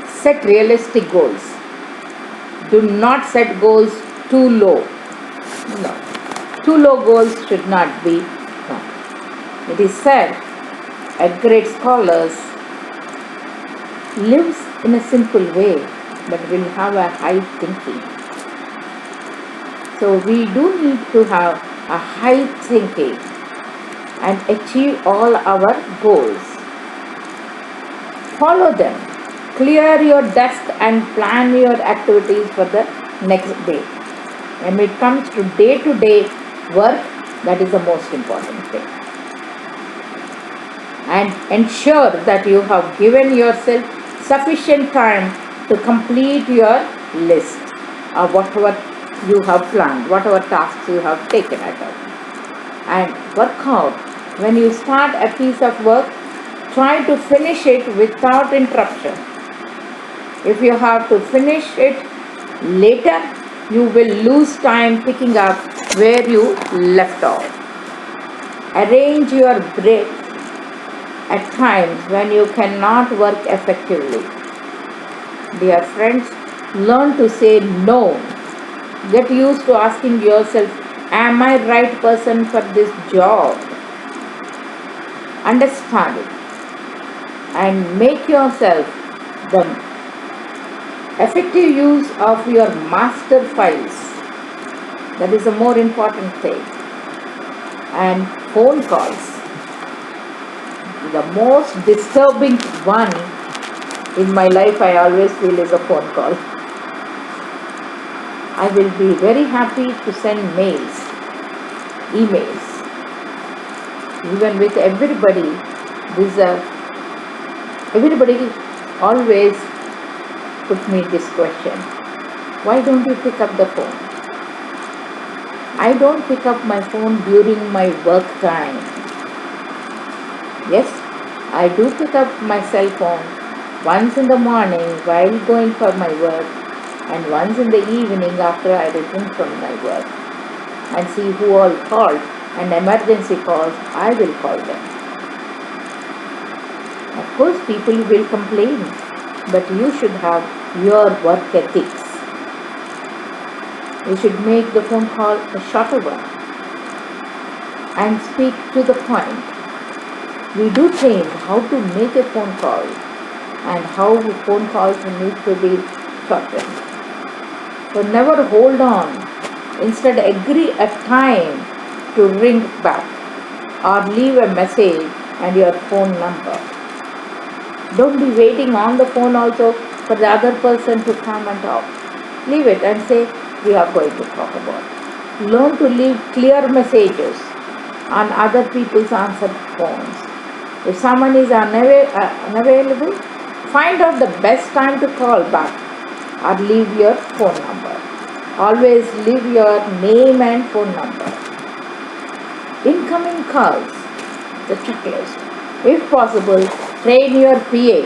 Set realistic goals. Do not set goals too low. No. Too low goals should not be. No. It is said, a great scholar lives in a simple way, but will have a high thinking. So we do need to have a high thinking and achieve all our goals. Follow them. Clear your desk and plan your activities for the next day. When it comes to day-to-day work, that is the most important thing. And ensure that you have given yourself sufficient time to complete your list of whatever you have planned, whatever tasks you have taken at all. And work out. When you start a piece of work, try to finish it without interruption. If you have to finish it later, you will lose time picking up where you left off. Arrange your break at times when you cannot work effectively. Dear friends, learn to say no. Get used to asking yourself, am I right person for this job? Understand it. and make yourself the effective use of your master files. That is the more important thing. And phone calls, the most disturbing one in my life, I always feel, is a phone call. I will be very happy to send mails, emails, even with everybody. Everybody always put me this question: why don't you pick up the phone? I don't pick up my phone during my work time. Yes, I do pick up my cell phone once in the morning while going for my work, and once in the evening after I return from my work, and see who all called, and emergency calls, I will call them. Of course, people will complain, but you should have your work ethics. You should make the phone call a shorter one and speak to the point. We do train how to make a phone call and how phone calls need to be shortened. So never hold on. Instead, agree a time to ring back or leave a message and your phone number. Don't be waiting on the phone also for the other person to come and talk. Leave it and say, we are going to talk about it. Learn to leave clear messages on other people's answered phones. If someone is unavailable, find out the best time to call back or leave your phone number. Always leave your name and phone number. Incoming calls, the checklist. If possible, train your PA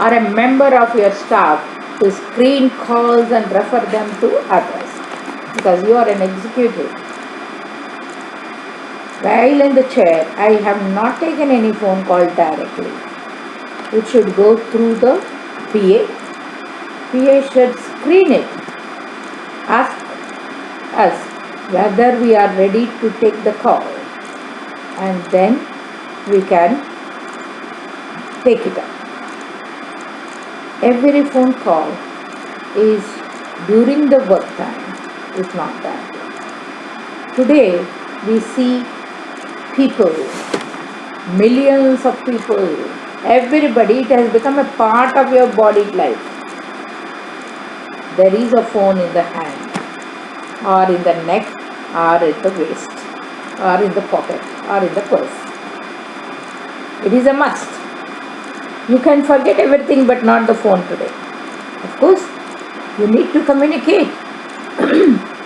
or a member of your staff to screen calls and refer them to others, because you are an executive. While in the chair, I have not taken any phone call directly. It should go through the PA. PA should screen it. Ask us whether we are ready to take the call, and then we can take it up. Every phone call is during the work time. It's not that. Today we see people, millions of people, everybody, it has become a part of your body life. There is a phone in the hand, or in the neck, or at the waist, or in the pocket, or in the purse. It is a must. You can forget everything but not the phone today. Of course, you need to communicate.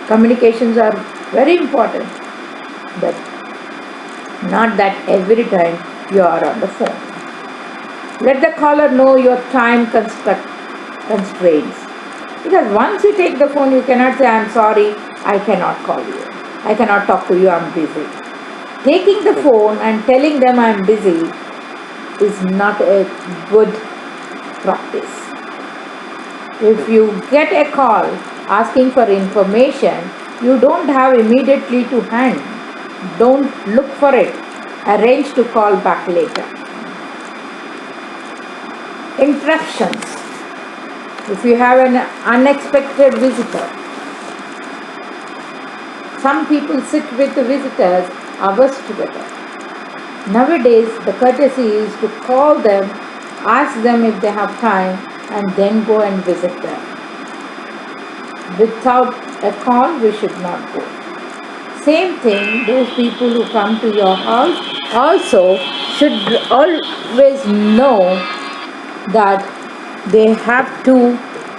Communications are very important, but not that every time you are on the phone. Let the caller know your time constraints. Because once you take the phone, you cannot say, I'm sorry, I cannot call you. I cannot talk to you, I'm busy. Taking the phone and telling them I'm busy is not a good practice. If you get a call asking for information, you don't have immediately to hand. Don't look for it. Arrange to call back later. Interruptions. If you have an unexpected visitor, some people sit with the visitors hours together. Nowadays, the courtesy is to call them, ask them if they have time, and then go and visit them. Without a call, we should not go. Same thing, those people who come to your house also should always know that they have to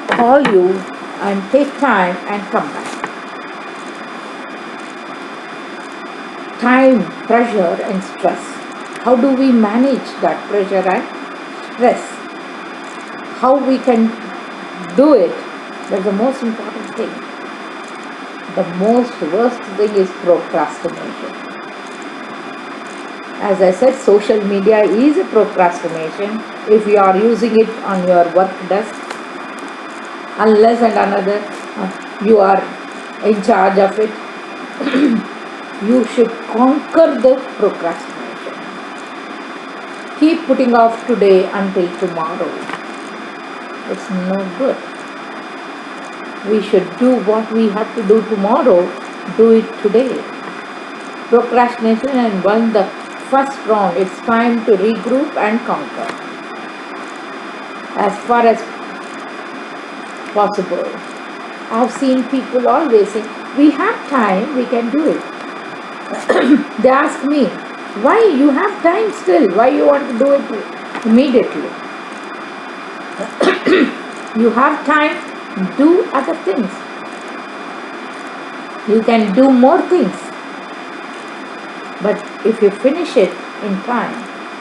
call you and take time and come back. Time, pressure and stress. How do we manage that pressure and stress? How we can do it? That's the most important thing. The most worst thing is procrastination. As I said, social media is a procrastination if you are using it on your work desk. Unless and another you are in charge of it, you should conquer the procrastination. keep putting off today until tomorrow. It's no good. We should do what we have to do tomorrow, do it today. Procrastination and won the first round. It's time to regroup and conquer as far as possible. I've seen people always say, we have time, we can do it. They ask me, why you have time still? Why you want to do it immediately? You have time, do other things. You can do more things. But if you finish it in time,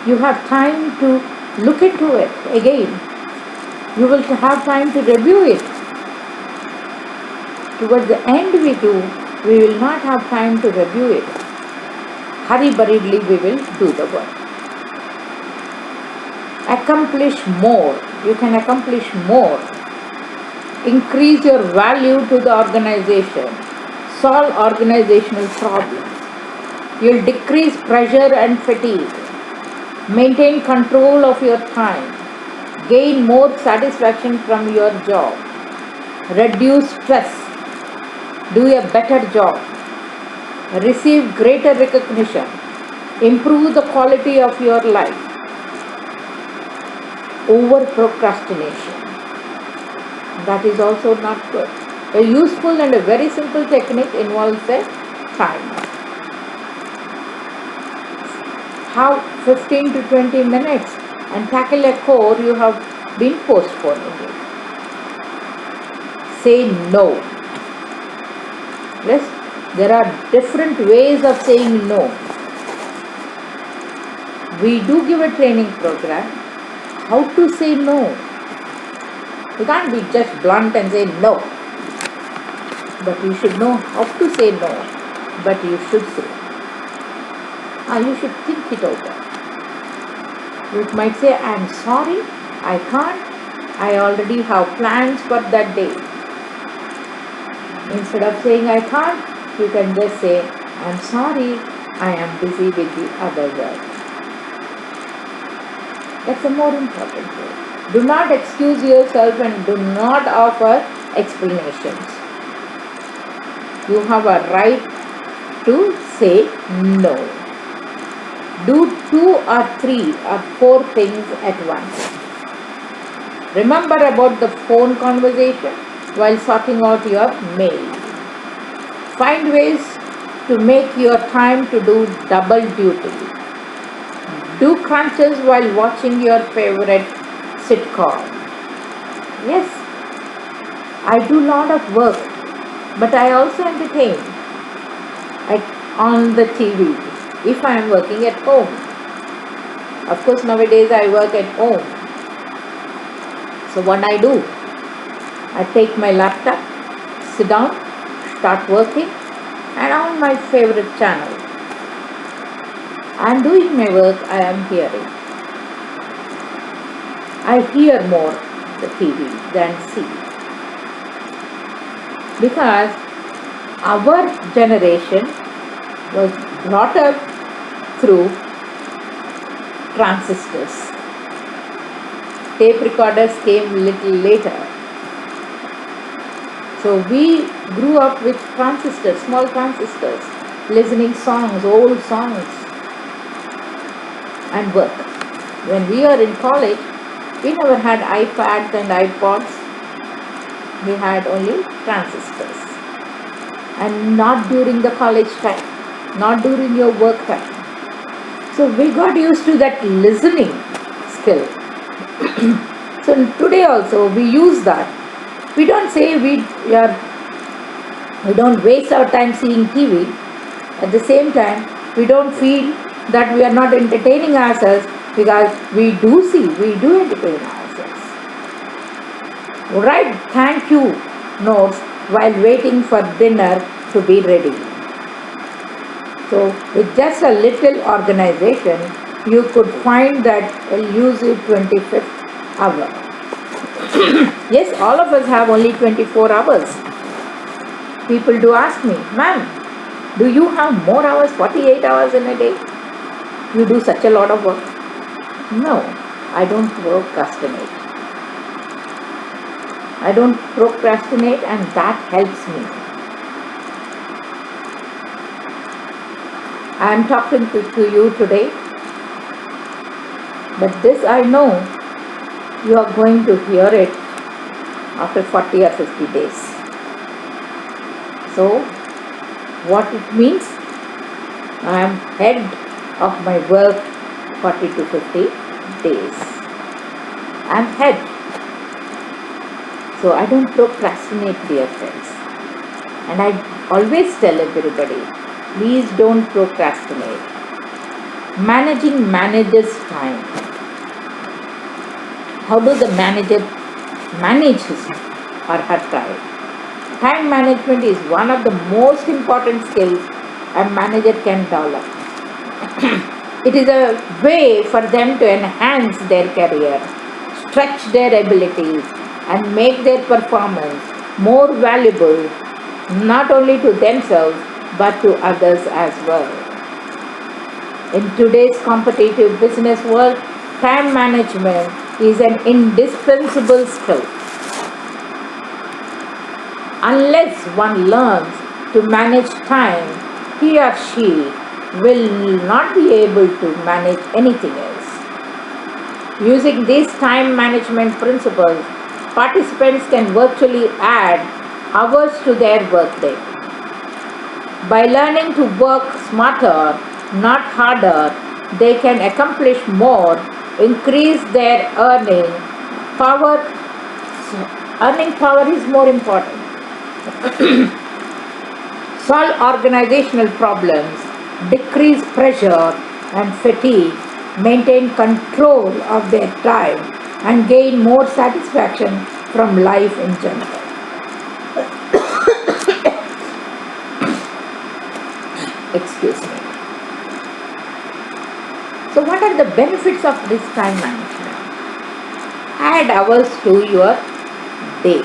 you have time to look into it again. You will have time to review it. Towards the end we will not have time to review it. Hurry-burriedly we will do the work. Accomplish more. You can accomplish more. Increase your value to the organization. Solve organizational problems. You'll decrease pressure and fatigue. Maintain control of your time. Gain more satisfaction from your job. Reduce stress. Do a better job. Receive greater recognition. Improve the quality of your life. Over procrastination. That is also not good. A useful and a very simple technique involves a timer. Have 15 to 20 minutes and tackle a core you have been postponing it. Say no. Yes, there are different ways of saying no. We do give a training program. How to say no? You can't be just blunt and say no. But you should know how to say no. But you should say. You should think it over. You might say, I'm sorry, I can't. I already have plans for that day. Instead of saying I can't, you can just say, I'm sorry, I am busy with the other work. That's a more important way. Do not excuse yourself and do not offer explanations. You have a right to say no. Do 2 or 3 or 4 things at once. Remember about the phone conversation while sorting out your mail. Find ways to make your time to do double duty. Do crunches while watching your favorite sitcom. Yes, I do a lot of work, but I also entertain on the TV if I am working at home. Of course, nowadays I work at home. So what I do? I take my laptop, sit down, start working, and on my favorite channel. I am doing my work, I am hearing. I hear more the TV than see. Because our generation was brought up through transistors. Tape recorders came little later. So we grew up with transistors, small transistors, listening songs, old songs, and work. When we were in college, we never had iPads and iPods. We had only transistors. And not during the college time, not during your work time. So we got used to that listening skill. So today also we use that. We don't say we don't waste our time seeing TV. At the same time, we don't feel that we are not entertaining ourselves, because we do see, we do entertain ourselves. Write thank you notes while waiting for dinner to be ready. So with just a little organization, you could find that elusive 25th hour. Yes, all of us have only 24 hours. People do ask me, ma'am, do you have more hours, 48 hours in a day? You do such a lot of work. No, I don't procrastinate. I don't procrastinate, and that helps me. I am talking to you today, but this I know you are going to hear it after 40 or 50 days. So, what it means? I am head of my work 40 to 50 days. I am head. So, I don't procrastinate, dear friends. And I always tell everybody, please don't procrastinate. Managing manager's time. How does the manager manage his or her time? Time management is one of the most important skills a manager can develop. It is a way for them to enhance their career, stretch their abilities, and make their performance more valuable not only to themselves but to others as well. In today's competitive business world, time management is an indispensable skill. Unless one learns to manage time, he or she will not be able to manage anything else. Using these time management principles, participants can virtually add hours to their workday. By learning to work smarter, not harder, they can accomplish more, increase their power. Earning power is more important. Solve organizational problems, decrease pressure and fatigue, maintain control of their time, and gain more satisfaction from life in general. Excuse me. So, what are the benefits of this time management? Add hours to your day.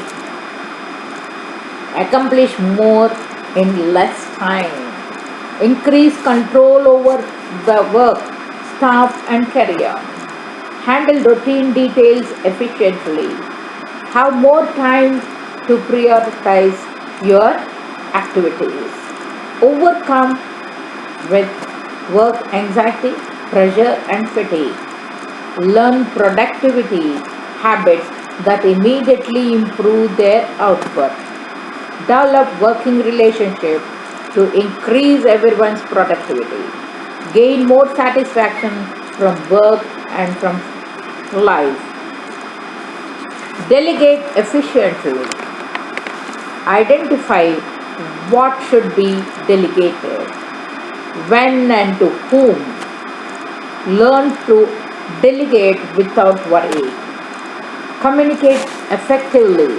Accomplish more in less time. Increase control over the work, staff, and career. Handle routine details efficiently. Have more time to prioritize your activities. Overcome with work anxiety, pressure, and fatigue. Learn productivity habits that immediately improve their output. Develop working relationships to increase everyone's productivity. Gain more satisfaction from work and from life. Delegate efficiently. Identify what should be delegated, when and to whom. Learn to delegate without worry. Communicate effectively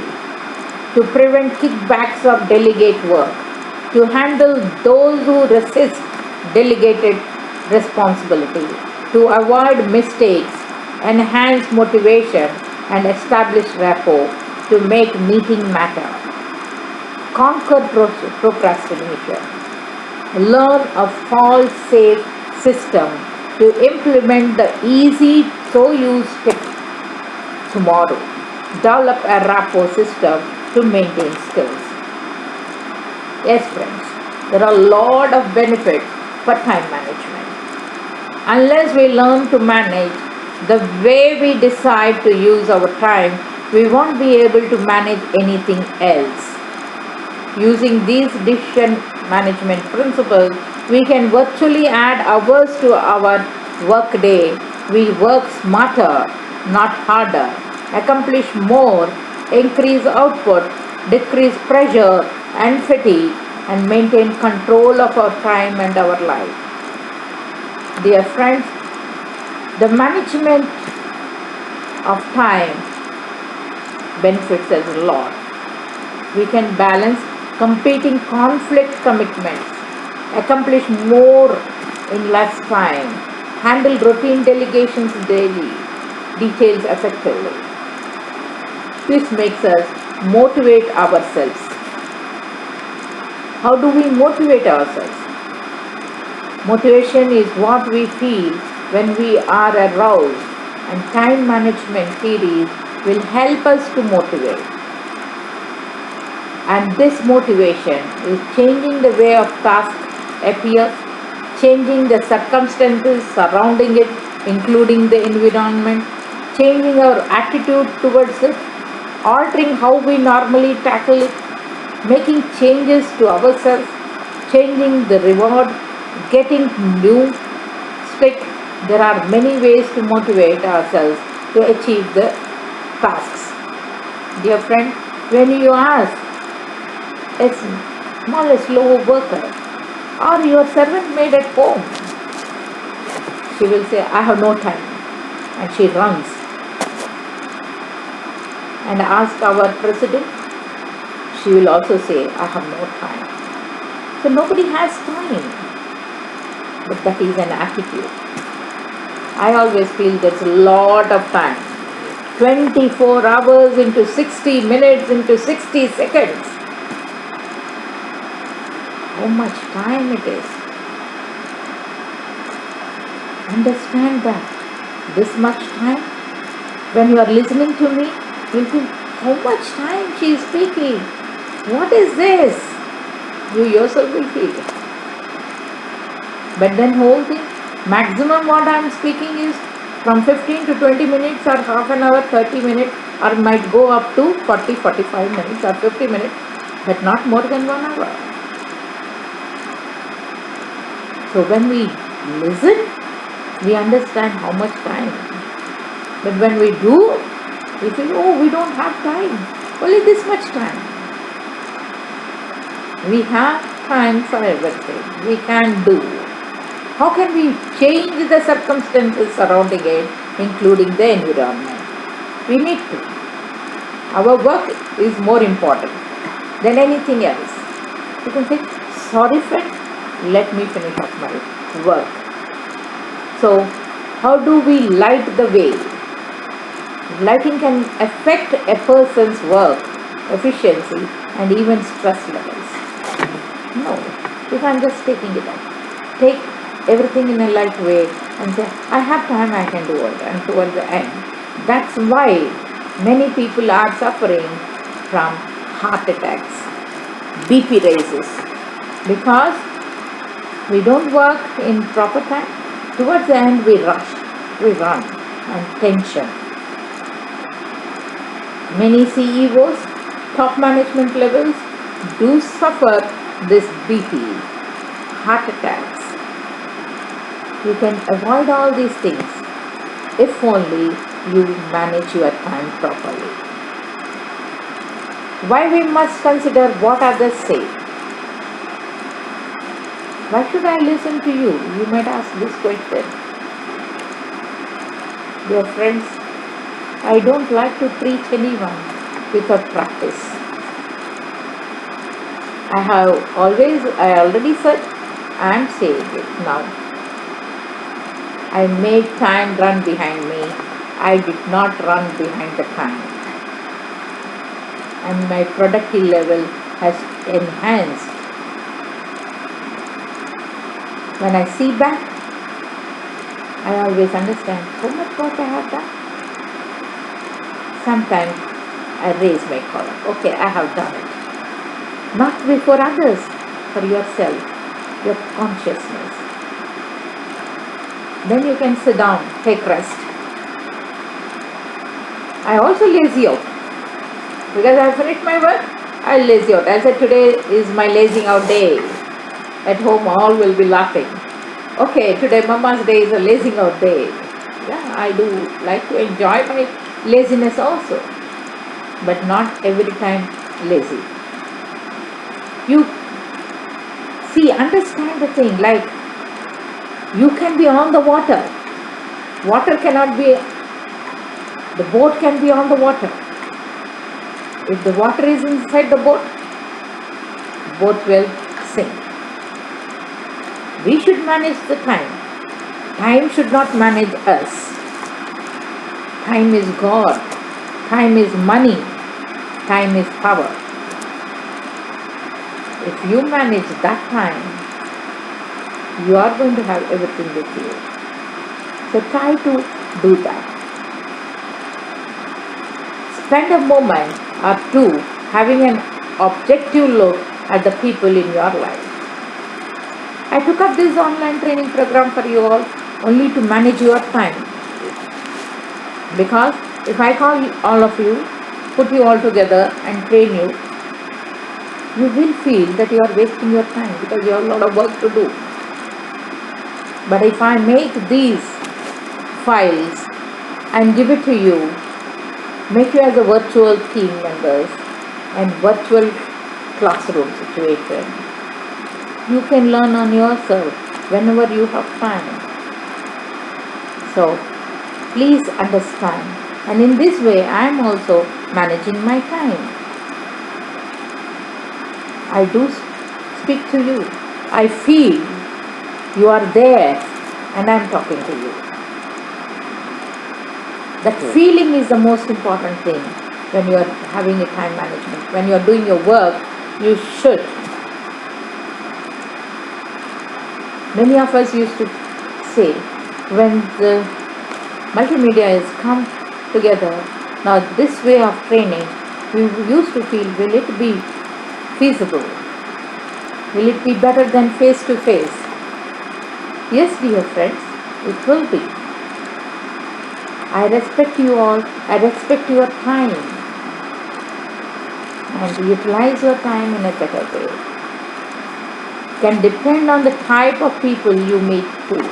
to prevent kickbacks of delegate work, to handle those who resist delegated responsibility, to avoid mistakes, enhance motivation, and establish rapport to make meeting matter. Conquer procrastination. Learn a fall-safe system to implement the easy so use tomorrow. Develop a rapport system to maintain skills. Yes, friends, there are a lot of benefits for time management. Unless we learn to manage the way we decide to use our time, we won't be able to manage anything else. Using these decision management principles, we can virtually add hours to our workday. We work smarter, not harder, accomplish more, increase output, decrease pressure and fatigue, and maintain control of our time and our life. Dear friends, the management of time benefits us a lot. We can balance competing conflict commitments, accomplish more in less time, handle routine delegations daily, details effectively. This makes us motivate ourselves. How do we motivate ourselves? Motivation is what we feel when we are aroused, and time management theories will help us to motivate. And this motivation is changing the way of task appears, changing the circumstances surrounding it, including the environment, changing our attitude towards it, altering how we normally tackle it, making changes to ourselves, changing the reward, getting new stick. There are many ways to motivate ourselves to achieve the tasks. Dear friend, when you ask a smallest low worker or your servant maid at home, she will say, I have no time, and she runs. And ask our president, she will also say, I have no time. So nobody has time, but that is an attitude. I always feel there's a lot of time. 24 hours into 60 minutes into 60 seconds. How much time it is. Understand that. This much time. When you are listening to me, you'll think, how much time she is taking? What is this? You yourself will feel it. But then whole thing, maximum what I am speaking is from 15 to 20 minutes or half an hour, 30 minutes, or might go up to 40, 45 minutes or 50 minutes, but not more than 1 hour. So when we listen, we understand how much time. But when we do, we feel, oh, we don't have time. Only this much time. We have time for everything. We can do. How can we change the circumstances surrounding it, including the environment? We need to. Our work is more important than anything else. You can say, sorry friend, let me finish up my work. So, how do we light the way? Lighting can affect a person's work, efficiency, and even stress levels. No, you can't just taking it up. Take everything in a light way and say, I have time, I can do it. And towards the end, that's why many people are suffering from heart attacks, BP raises, because we don't work in proper time. Towards the end, we rush, we run, and tension. Many CEOs, top management levels, do suffer this BP, heart attacks. You can avoid all these things if only you manage your time properly. Why we must consider what others say? Why should I listen to you? You might ask this question. Dear friends, I don't like to preach anyone without practice. I already said, I am saying it now. I made time run behind me. I did not run behind the time. And my productivity level has enhanced. When I see back, I always understand how much work I have done. Sometimes I raise my collar. Okay, I have done it. Not before others, for yourself, your consciousness. Then you can sit down, take rest. I also lazy out. Because I finished my work, I lazy out. I said today is my lazing out day. At home all will be laughing. Okay, today Mama's day is a lazing out day. Yeah, I do like to enjoy my laziness also. But not every time lazy. You see, understand the thing, like you can be on the water. Water cannot be, the boat can be on the water. If the water is inside the boat will sink. We should manage the time. Time should not manage us. Time is God. Time is money. Time is power. If you manage that time, you are going to have everything with you. So try to do that. spend a moment or two having an objective look at the people in your life. I took up this online training program for you all only to manage your time. Because if I call all of you, put you all together and train you, you will feel that you are wasting your time because you have a lot of work to do. But if I make these files and give it to you, make you as a virtual team members and virtual classroom situation, you can learn on yourself whenever you have time. So please understand, and in this way I am also managing my time. I do speak to you. I feel you are there and I am talking to you. That feeling is the most important thing when you are having a time management. When you are doing your work, you should. Many of us used to say, when the multimedia has come together, now this way of training, we used to feel, will it be feasible? Will it be better than face to face? Yes, dear friends, it will be. I respect you all. I respect your time. And utilize your time in a better way. Can depend on the type of people you meet too.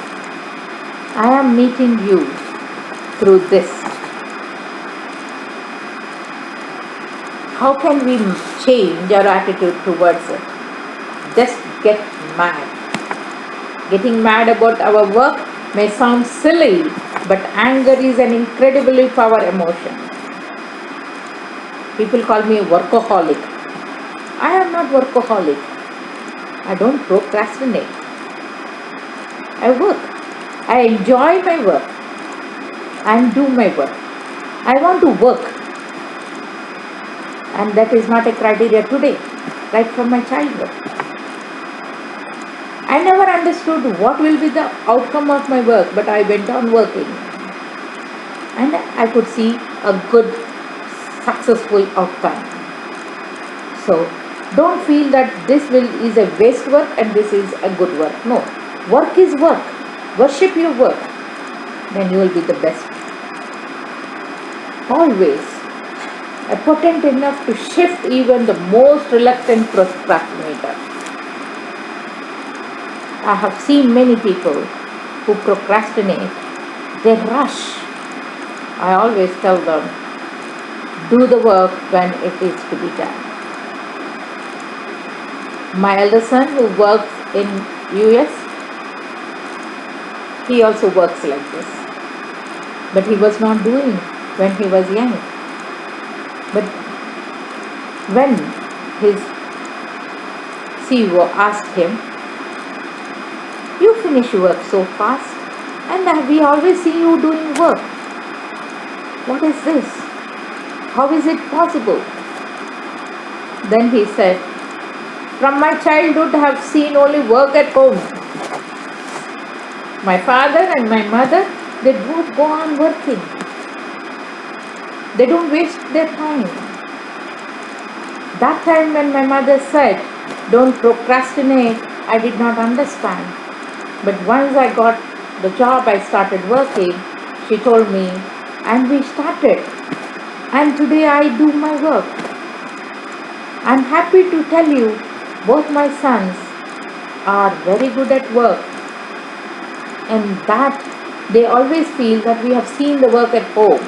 I am meeting you through this. How can we change our attitude towards it? Just get mad. Getting mad about our work may sound silly, but anger is an incredibly powerful emotion. People call me a workaholic. I am not workaholic. I don't procrastinate. I work. I enjoy my work and do my work. I want to work. And that is not a criteria today, right from my childhood. I never understood what will be the outcome of my work, but I went on working. And I could see a good, successful outcome. So, don't feel that this is a waste work and this is a good work. No, work is work. Worship your work. Then you will be the best. Always potent enough to shift even the most reluctant procrastinator. I have seen many people who procrastinate. They rush. I always tell them, do the work when it is to be done. My elder son who works in US, he also works like this. But he was not doing when he was young. But when his CEO asked him, you finish work so fast and we always see you doing work. What is this? How is it possible? Then he said, from my childhood I have seen only work at home. My father and my mother, they both go on working. They don't waste their time. That time when my mother said, don't procrastinate, I did not understand. But once I got the job, I started working, she told me, and we started. And today I do my work. I'm happy to tell you, both my sons are very good at work. And that they always feel that we have seen the work at home.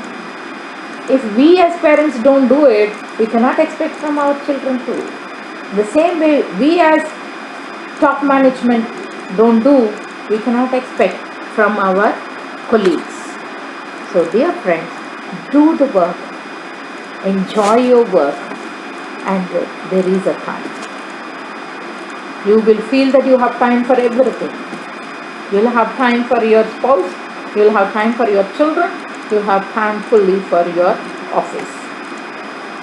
If we as parents don't do it, we cannot expect from our children to. The same way we as top management don't do, we cannot expect from our colleagues. So dear friends, do the work, enjoy your work, and there is a time. You will feel that you have time for everything. You will have time for your spouse, you will have time for your children, you have time fully for your office.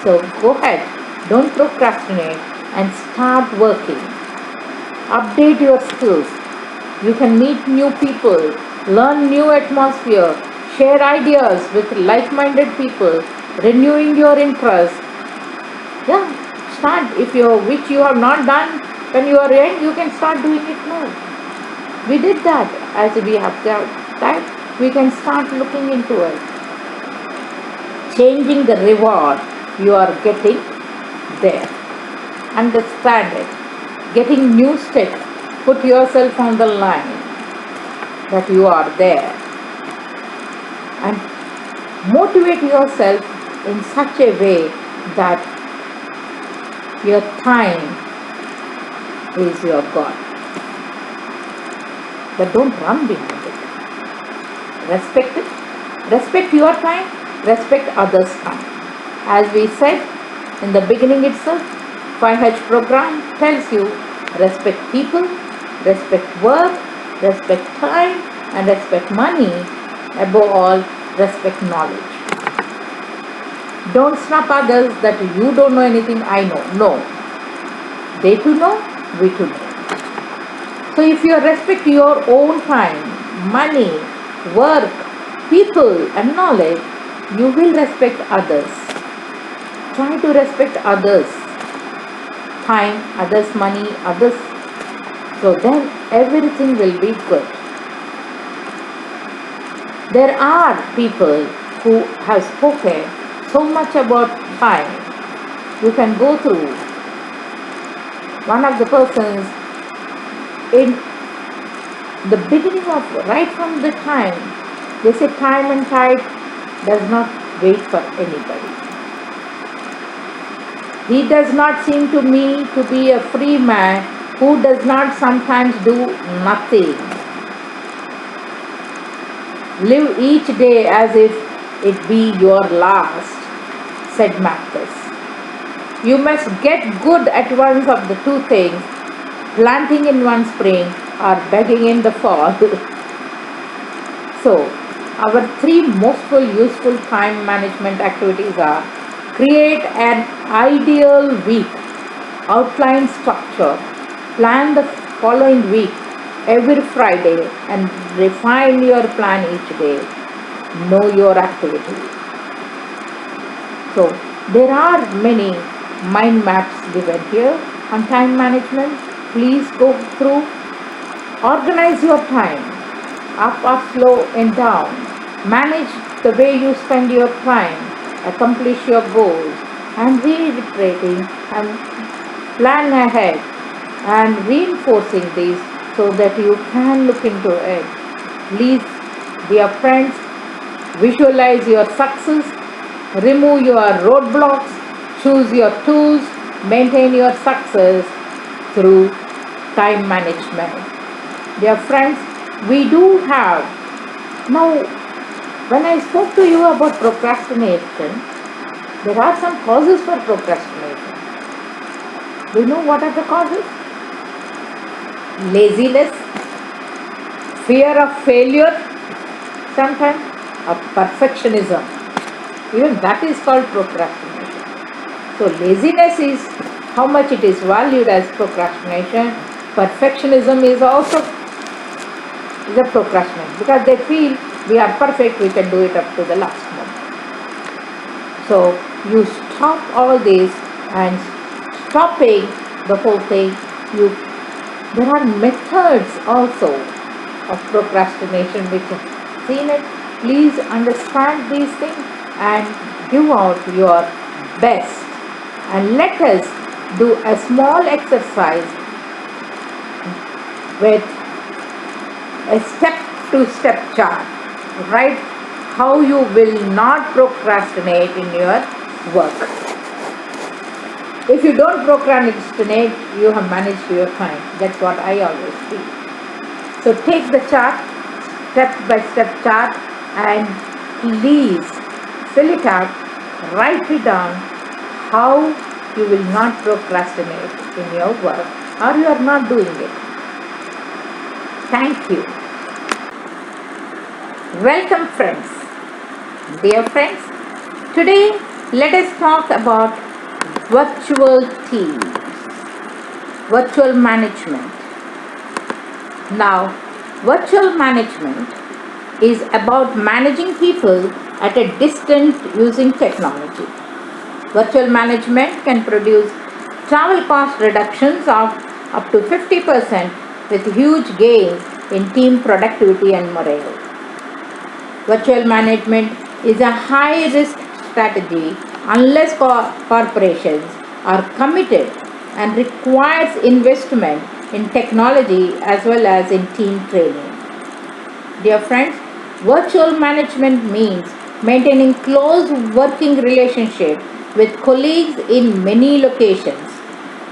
So go ahead, don't procrastinate and start working. Update your skills. You can meet new people, learn new atmosphere, share ideas with like-minded people, renewing your interest. Yeah, start if you which you have not done when you are young, you can start doing it now. We did that as we have that we can start looking into it. Changing the reward you are getting there. Understand it. Getting new steps. Put yourself on the line that you are there. And motivate yourself in such a way that your time is your God. But don't run behind it. Respect it. Respect your time. Respect others' time. As we said in the beginning itself, 5H program tells you respect people, respect work, respect time, and respect money. Above all, respect knowledge. Don't snap others that you don't know anything, I know. No. They too know, we too know. So if you respect your own time, money, work, people, and knowledge, you will respect others. Try to respect others. Time, others' money, others. So then everything will be good. There are people who have spoken so much about time. You can go through. One of the persons in the beginning of right from the time, they say time and tide does not wait for anybody. He does not seem to me to be a free man who does not sometimes do nothing. Live each day as if it be your last, said Malthus. You must get good at one of the two things, planting in one spring or begging in the fall. So, our three most useful time management activities are: create an ideal week, outline structure, plan the following week every Friday and refine your plan each day. Know your activity. So there are many mind maps given here on time management. Please go through. Organize your time, up or slow and down. Manage the way you spend your time. Accomplish your goals, and reiterating and plan ahead and reinforcing these so that you can look into it. Please, dear friends, visualize your success, remove your roadblocks, choose your tools, maintain your success through time management. Dear friends, we do have now. When I spoke to you about procrastination, there are some causes for procrastination. Do you know what are the causes? Laziness, fear of failure, sometimes of perfectionism. Even that is called procrastination. So laziness is how much it is valued as procrastination. Perfectionism is also a procrastination because they feel we are perfect, we can do it up to the last moment. So you stop all this and stopping the whole thing. There are methods also of procrastination which have seen it. Please understand these things and give out your best. And let us do a small exercise with a step-to-step chart. Write how you will not procrastinate in your work. If you don't procrastinate, you have managed your time. That's what I always feel. So take the chart, step-by-step chart, and please fill it out, write it down how you will not procrastinate in your work or you are not doing it. Thank you. Welcome friends. Dear friends, today let us talk about virtual teams, virtual management. Now, virtual management is about managing people at a distance using technology. Virtual management can produce travel cost reductions of up to 50% with huge gains in team productivity and morale. Virtual management is a high risk strategy unless corporations are committed and requires investment in technology as well as in team training. Dear friends, virtual management means maintaining close working relationship with colleagues in many locations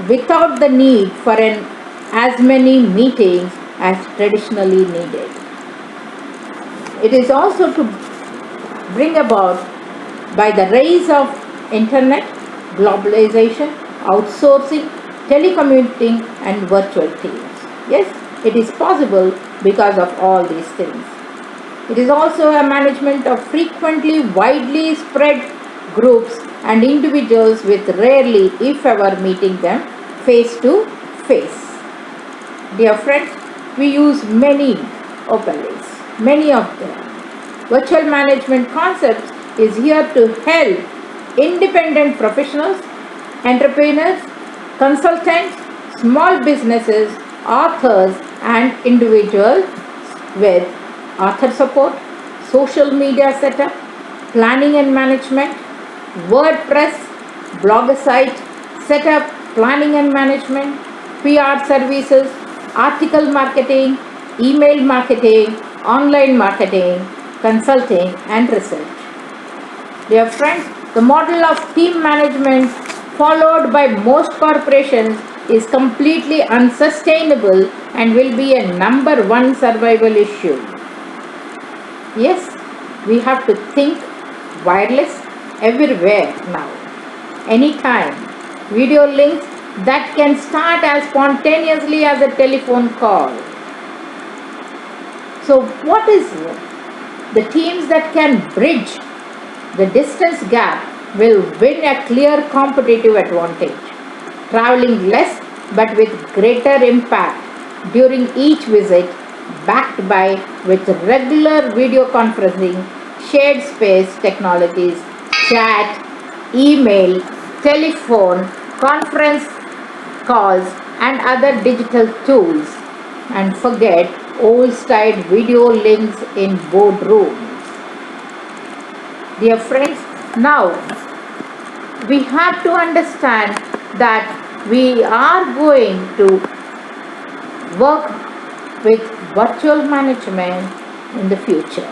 without the need for as many meetings as traditionally needed. It is also to bring about by the rise of internet, globalization, outsourcing, telecommuting and virtual teams. Yes, it is possible because of all these things. It is also a management of frequently widely spread groups and individuals with rarely, if ever, meeting them face to face. Dear friends, we use many overlays, many of them. Virtual management concepts is here to help independent professionals, entrepreneurs, consultants, small businesses, authors and individuals with author support, social media setup, planning and management, WordPress, blogger site, setup, planning and management, PR services, article marketing, email marketing, online marketing, consulting and research. Dear friends, the model of team management followed by most corporations is completely unsustainable and will be a number one survival issue. Yes, we have to think wireless everywhere now, anytime. Video links that can start as spontaneously as a telephone call. So what is the teams that can bridge the distance gap will win a clear competitive advantage, traveling less but with greater impact during each visit, backed by with regular video conferencing, shared space technologies, chat, email, telephone, conference calls and other digital tools, and forget old style video links in boardrooms. Dear friends, now we have to understand that we are going to work with virtual management in the future.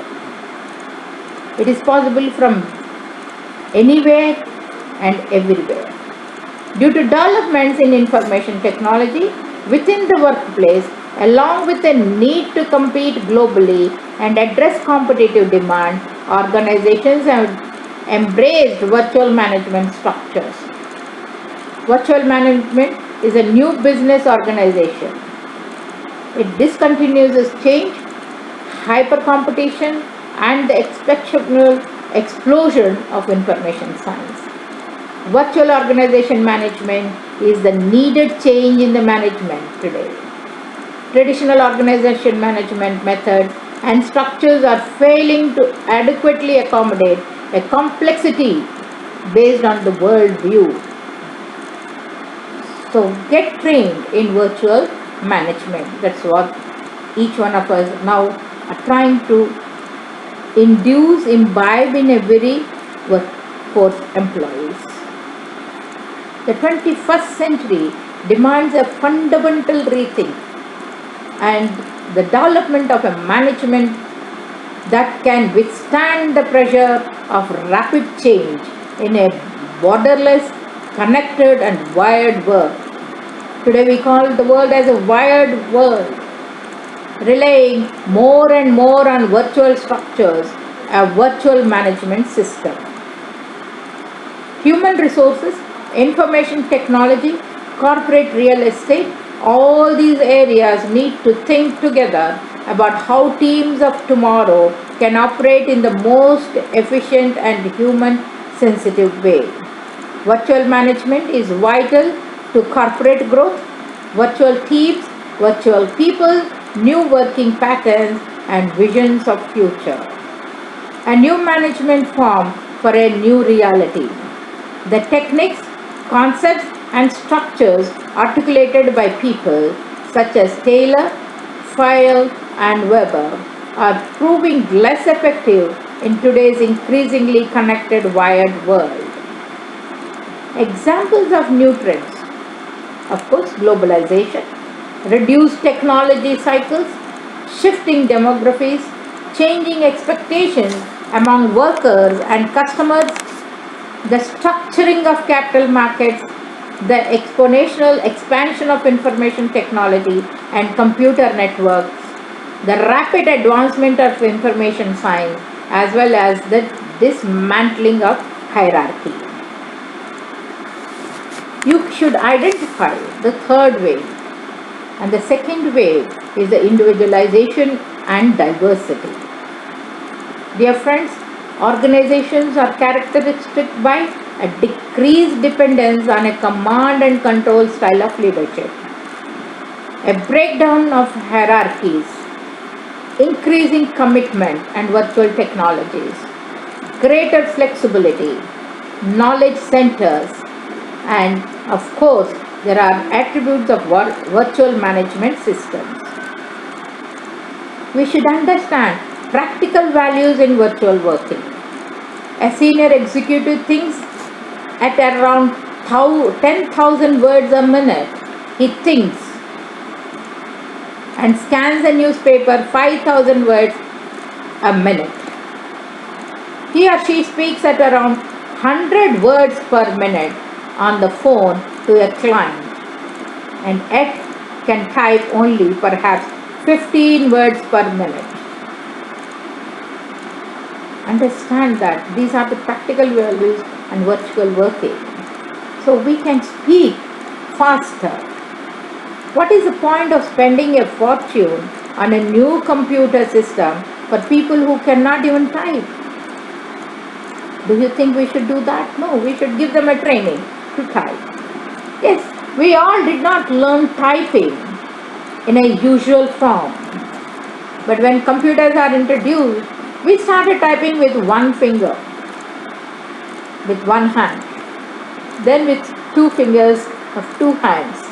It is possible from anywhere and everywhere. Due to developments in information technology within the workplace, along with the need to compete globally and address competitive demand, organizations have embraced virtual management structures. Virtual management is a new business organization. It discontinues its change, hyper competition, and the exceptional explosion of information science. Virtual organization management is the needed change in the management today. Traditional organization management methods and structures are failing to adequately accommodate a complexity based on the world view. So get trained in virtual management. That's what each one of us now are trying to imbibe in every workforce employees. The 21st century demands a fundamental rethink and the development of a management that can withstand the pressure of rapid change in a borderless, connected and wired world. Today we call the world as a wired world, relying more and more on virtual structures, a virtual management system. Human resources, information technology, corporate real estate, all these areas need to think together about how teams of tomorrow can operate in the most efficient and human sensitive way. Virtual management is vital to corporate growth. Virtual teams, virtual people, new working patterns and visions of future. A new management form for a new reality. The techniques, concepts, and structures articulated by people such as Taylor, Fayol, and Weber are proving less effective in today's increasingly connected, wired world. Examples of new trends, of course, globalization, reduced technology cycles, shifting demographies, changing expectations among workers and customers, the structuring of capital markets, the exponential expansion of information technology and computer networks, the rapid advancement of information science, as well as the dismantling of hierarchy. You should identify the third wave, and the second wave is the individualization and diversity. Dear friends, organizations are characterized by a decreased dependence on a command and control style of leadership, a breakdown of hierarchies, increasing commitment and virtual technologies, greater flexibility, knowledge centers, and of course, there are attributes of virtual management systems. We should understand practical values in virtual working. A senior executive thinks at around 10,000 words a minute. He thinks and scans a newspaper 5,000 words a minute. He or she speaks at around 100 words per minute on the phone to a client, and yet can type only perhaps 15 words per minute. Understand that these are the practical values and virtual working. So we can speak faster. What is the point of spending a fortune on a new computer system for people who cannot even type? Do you think we should do that? No, we should give them a training to type. Yes, we all did not learn typing in a usual form. But when computers are introduced, we started typing with one finger, with one hand, then with two fingers of two hands.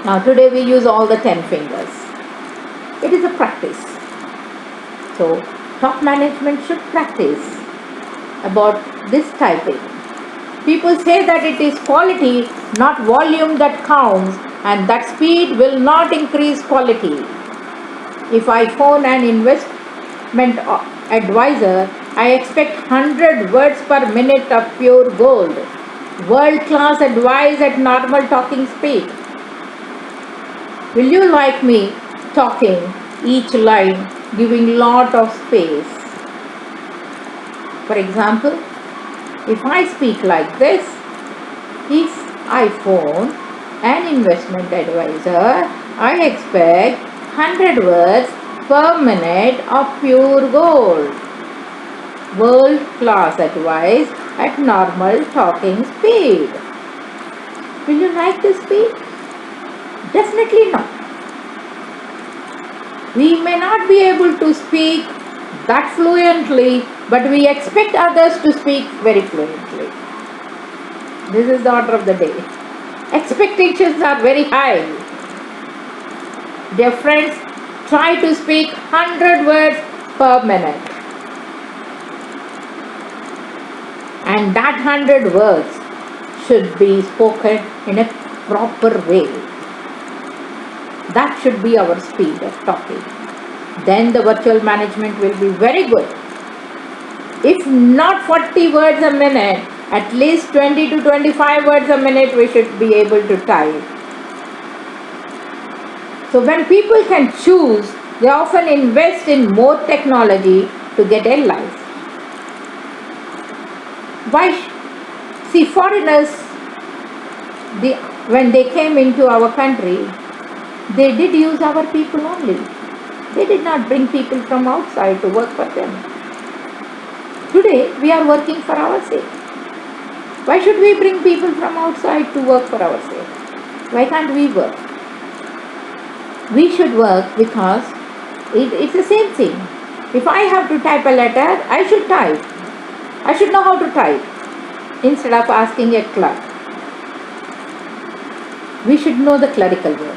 Now today we use all the 10 fingers. It is a practice. So top management should practice about this typing. People say that it is quality, not volume that counts, and that speed will not increase quality. If I phone an investment advisor, I expect 100 words per minute of pure gold. World-class advice at normal talking speed. Will you like me talking each line, giving lot of space? For example, if I speak like this, if I phone an investment advisor, I expect 100 words per minute of pure gold. World-class advice at normal talking speed. Will you like this speed? Definitely not. We may not be able to speak that fluently, but we expect others to speak very fluently. This is the order of the day. Expectations are very high. Dear friends, try to speak 100 words per minute. And that 100 words should be spoken in a proper way. That should be our speed of talking. Then the virtual management will be very good. If not 40 words a minute, at least 20 to 25 words a minute we should be able to type. So when people can choose, they often invest in more technology to get a life. Why? See, foreigners, when they came into our country, they did use our people only. They did not bring people from outside to work for them. Today, we are working for our sake. Why should we bring people from outside to work for our sake? Why can't we work? We should work because It's the same thing. If I have to type a letter, I should type. I should know how to type instead of asking a clerk. We should know the clerical work.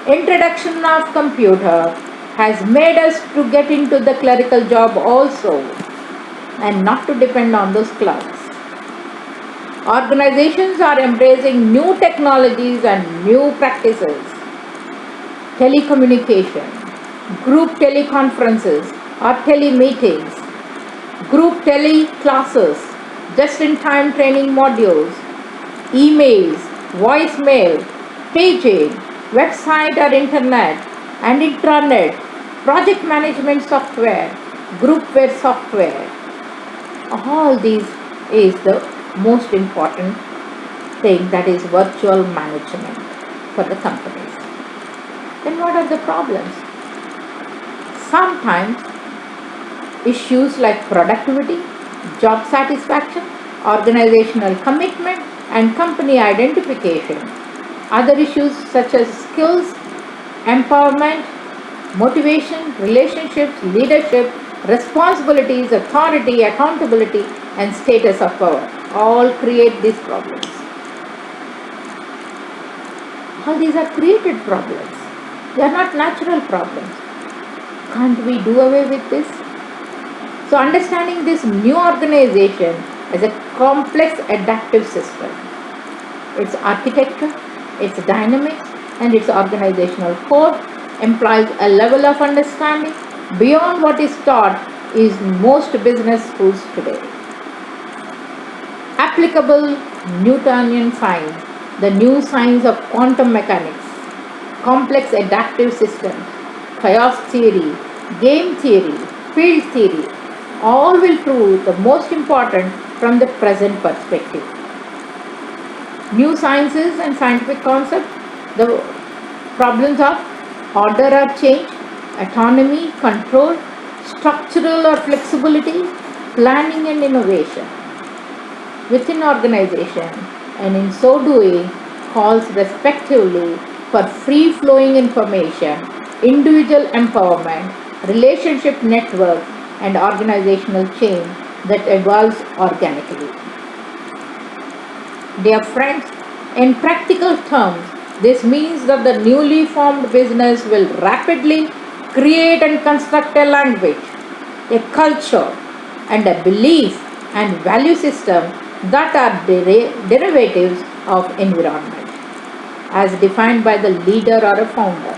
Introduction of computer has made us to get into the clerical job also and not to depend on those clerks. Organizations are embracing new technologies and new practices. Telecommunication, group teleconferences or telemeetings, group tele-classes, just-in-time training modules, emails, voicemail, paging, website or internet and intranet, project management software, groupware software. All these is the most important thing, that is virtual management for the companies. Then what are the problems? Sometimes issues like productivity, job satisfaction, organizational commitment and company identification. Other issues such as skills, empowerment, motivation, relationships, leadership, responsibilities, authority, accountability and status of power all create these problems. All these are created problems. They are not natural problems. Can't we do away with this? So understanding this new organization as a complex adaptive system, its architecture, its dynamics and its organizational core implies a level of understanding beyond what is taught in most business schools today. Applicable Newtonian science, the new science of quantum mechanics, complex adaptive systems, chaos theory, game theory, field theory, all will prove the most important from the present perspective. New sciences and scientific concepts, the problems of order or change, autonomy, control, structural or flexibility, planning and innovation within organization, and in so doing calls respectively for free-flowing information, individual empowerment, relationship network and organizational change that evolves organically. Dear friends, in practical terms, this means that the newly formed business will rapidly create and construct a language, a culture, and a belief and value system that are derivatives of environment, as defined by the leader or a founder,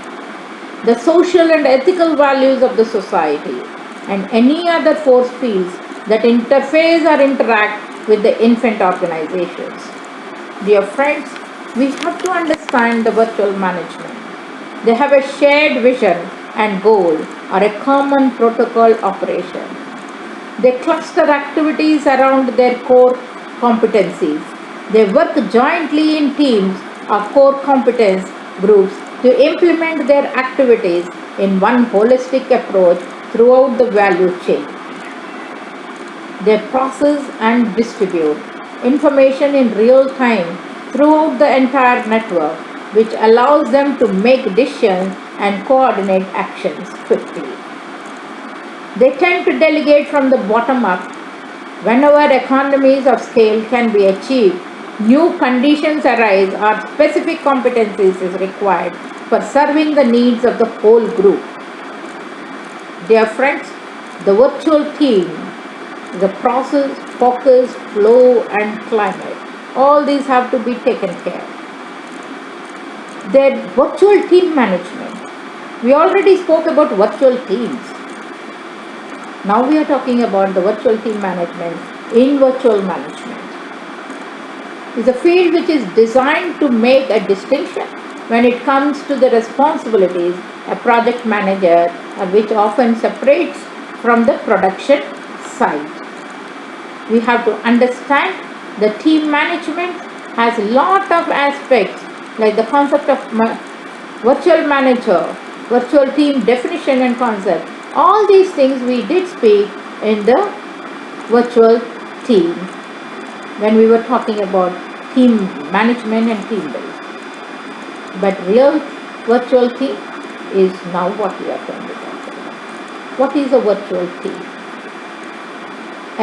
the social and ethical values of the society, and any other force fields that interface or interact with the infant organizations. Dear friends, we have to understand the virtual management. They have a shared vision and goal or a common protocol operation. They cluster activities around their core competencies. They work jointly in teams or core competence groups to implement their activities in one holistic approach throughout the value chain. They process and distribute information in real time throughout the entire network, which allows them to make decisions and coordinate actions quickly. They tend to delegate from the bottom up. Whenever economies of scale can be achieved, new conditions arise or specific competencies is required for serving the needs of the whole group. Dear friends, the virtual team, the process, focus, flow and climate, all these have to be taken care. Their virtual team management. We already spoke about virtual teams. Now we are talking about the virtual team management in virtual management. It's a field which is designed to make a distinction when it comes to the responsibilities a project manager, which often separates from the production side. We have to understand the team management has a lot of aspects like the concept of virtual manager, virtual team definition and concept. All these things we did speak in the virtual team when we were talking about team management and team building. But real virtual team is now what we are going to talk about. What is a virtual team?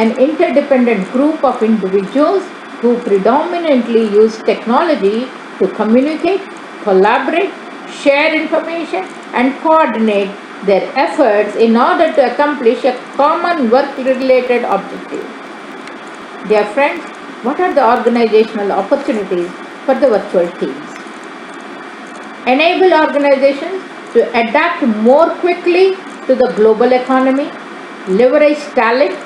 An interdependent group of individuals who predominantly use technology to communicate, collaborate, share information, and coordinate their efforts in order to accomplish a common work related objective. Dear friends, what are the organizational opportunities for the virtual teams? Enable organizations to adapt more quickly to the global economy, leverage talent,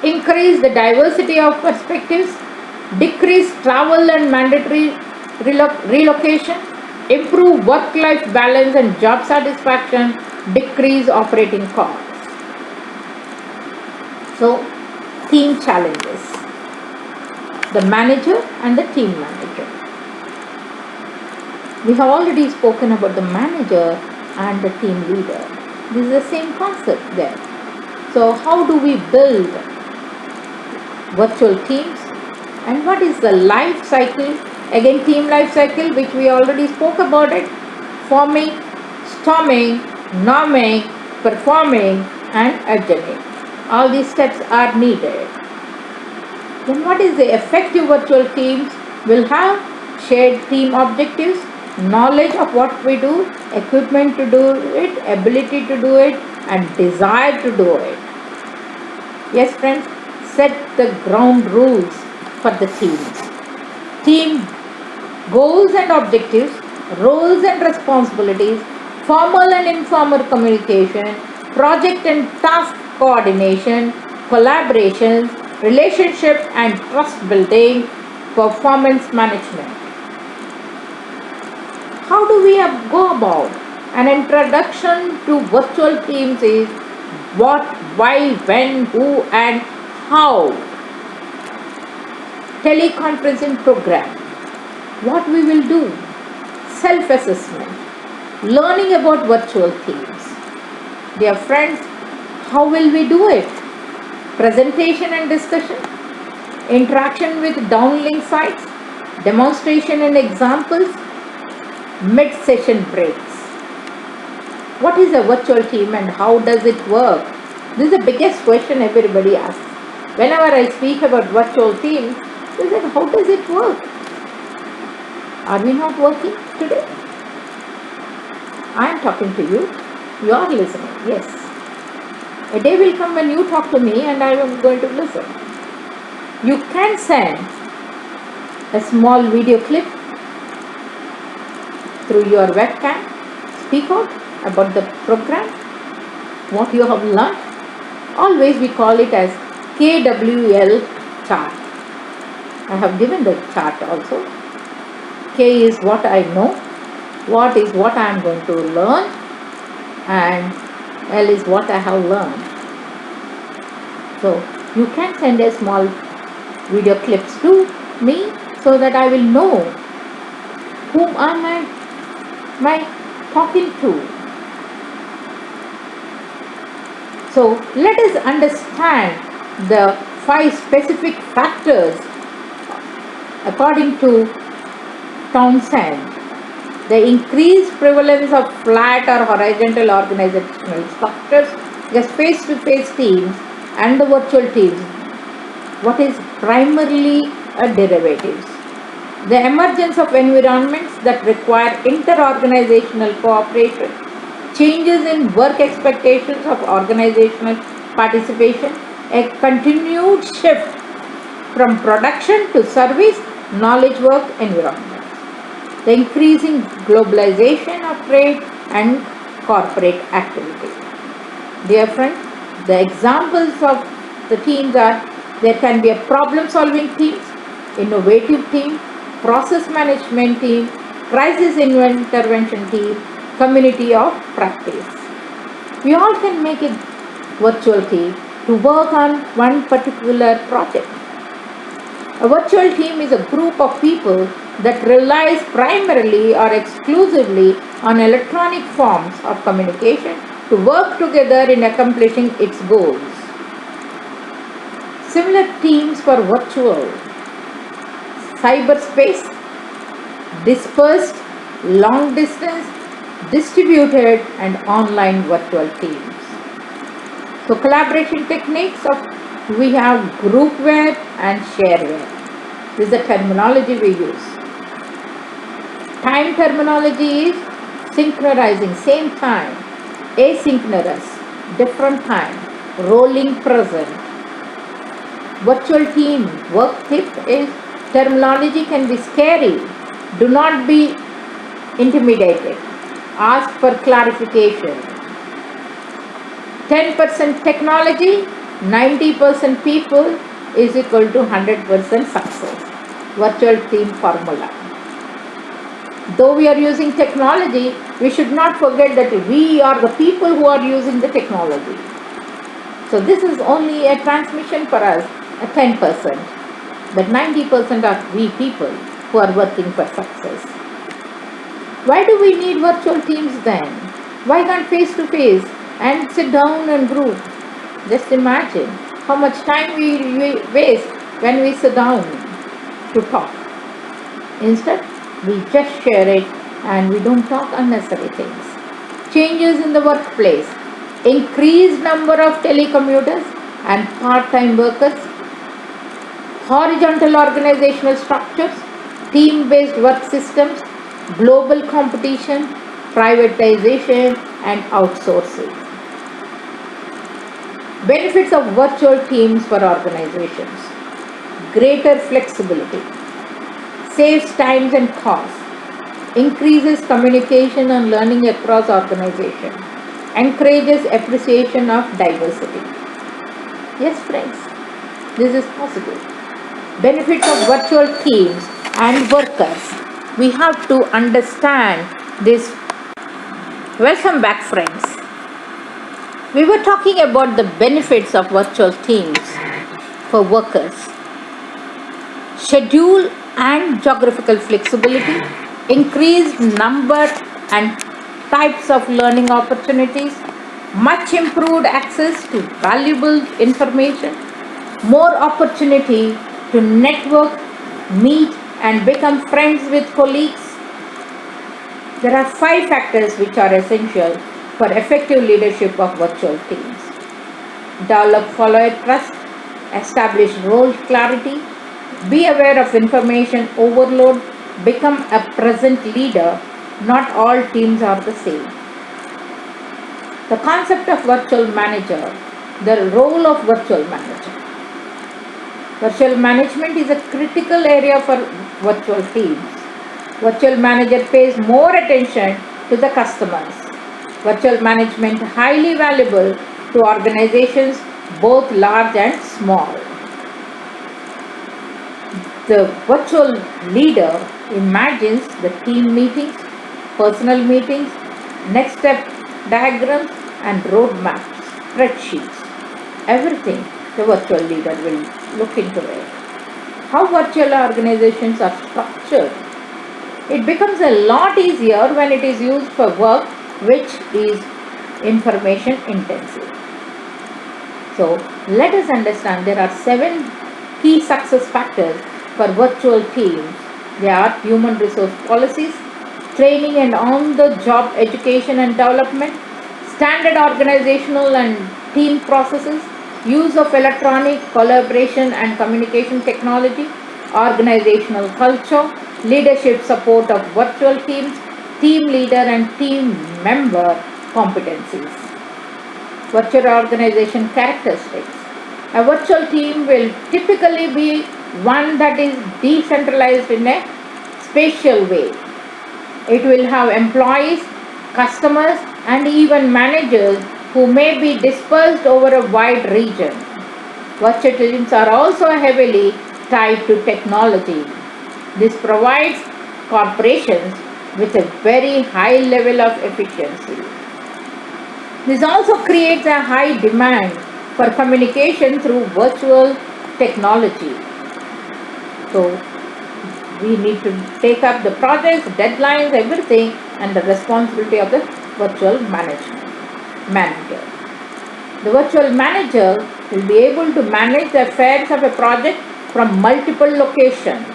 increase the diversity of perspectives, decrease travel and mandatory relocation, improve work-life balance and job satisfaction, decrease operating costs. So, team challenges. The manager and the team manager. We have already spoken about the manager and the team leader. This is the same concept there. So, how do we build virtual teams, and what is the life cycle? Again, team life cycle, which we already spoke about it: forming, storming, norming, performing, and adjourning. All these steps are needed. Then what is the effective virtual teams? Will have shared team objectives, knowledge of what we do, equipment to do it, ability to do it, and desire to do it. Yes, friends, set the ground rules for the teams. Team goals and objectives, roles and responsibilities, formal and informal communication, project and task coordination, collaborations, relationship and trust building, performance management. How do we go about? An introduction to virtual teams is what, why, when, who, and how. Teleconferencing program. What we will do? Self-assessment. Learning about virtual teams. Dear friends, how will we do it? Presentation and discussion. Interaction with downlink sites. Demonstration and examples. Mid-session breaks. What is a virtual team and how does it work? This is the biggest question everybody asks. Whenever I speak about virtual teams, they say, how does it work? Are we not working today? I am talking to you. You are listening. Yes. A day will come when you talk to me and I am going to listen. You can send a small video clip through your webcam. Speak out about the program, what you have learned. Always we call it as KWL chart. I have given the chart also. K is what I know, what is what I am going to learn, and L is what I have learned. So you can send a small video clips to me so that I will know whom am I talking to. So let us understand the 5 specific factors according to Townsend. The increased prevalence of flat or horizontal organizational structures, just face-to-face teams and the virtual teams. What is primarily a derivatives? The emergence of environments that require inter-organizational cooperation, changes in work expectations of organizational participation, a continued shift from production to service, knowledge work environments, the increasing globalization of trade and corporate activity. Dear friends, the examples of the teams are, there can be a problem-solving team, innovative team, process management team, crisis intervention team, community of practice. We all can make a virtual team to work on one particular project. A virtual team is a group of people that relies primarily or exclusively on electronic forms of communication to work together in accomplishing its goals. Similar teams for virtual: cyberspace, dispersed, long distance, distributed, and online virtual teams. So collaboration techniques of we have groupware and shareware. This is the terminology we use. Time terminology is synchronizing, same time, asynchronous, different time, rolling present. Virtual team work tip is terminology can be scary. Do not be intimidated. Ask for clarification. 10% technology, 90% people is equal to 100% success. Virtual team formula. Though we are using technology, we should not forget that we are the people who are using the technology. So this is only a transmission for us, a 10%. But 90% are we people who are working for success. Why do we need virtual teams then? Why can't face to face and sit down and group? Just imagine how much time we waste when we sit down to talk. Instead, we just share it and we don't talk unnecessary things. Changes in the workplace. Increased number of telecommuters and part-time workers. Horizontal organizational structures. Team-based work systems. Global competition. Privatization and outsourcing. Benefits of virtual teams for organizations. Greater flexibility. Saves times and costs. Increases communication and learning across organization. Encourages appreciation of diversity. Yes, friends, this is possible. Benefits of virtual teams and workers. We have to understand this. Welcome back, friends. We were talking about the benefits of virtual teams for workers. Schedule and geographical flexibility, increased number and types of learning opportunities, much improved access to valuable information, more opportunity to network, meet and become friends with colleagues. There are 5 factors which are essential for effective leadership of virtual teams. Develop follower trust, establish role clarity, be aware of information overload, become a present leader. Not all teams are the same. The concept of virtual manager, the role of virtual manager. Virtual management is a critical area for virtual teams. Virtual manager pays more attention to the customers. Virtual management highly valuable to organizations both large and small. The virtual leader imagines the team meetings, personal meetings, next step diagrams and roadmaps, spreadsheets. Everything the virtual leader will look into it. How virtual organizations are structured. It becomes a lot easier when it is used for work which is information intensive. So let us understand there are 7 key success factors for virtual teams. They are human resource policies, training and on-the-job education and development, standard organizational and team processes, use of electronic collaboration and communication technology, organizational culture, leadership support of virtual teams, team leader and team member competencies. Virtual organization characteristics. A virtual team will typically be one that is decentralized in a spatial way. It will have employees, customers, and even managers who may be dispersed over a wide region. Virtual teams are also heavily tied to technology. This provides corporations with a very high level of efficiency. This also creates a high demand for communication through virtual technology. So we need to take up the projects, deadlines, everything, and the responsibility of the virtual manager. The virtual manager will be able to manage the affairs of a project from multiple locations.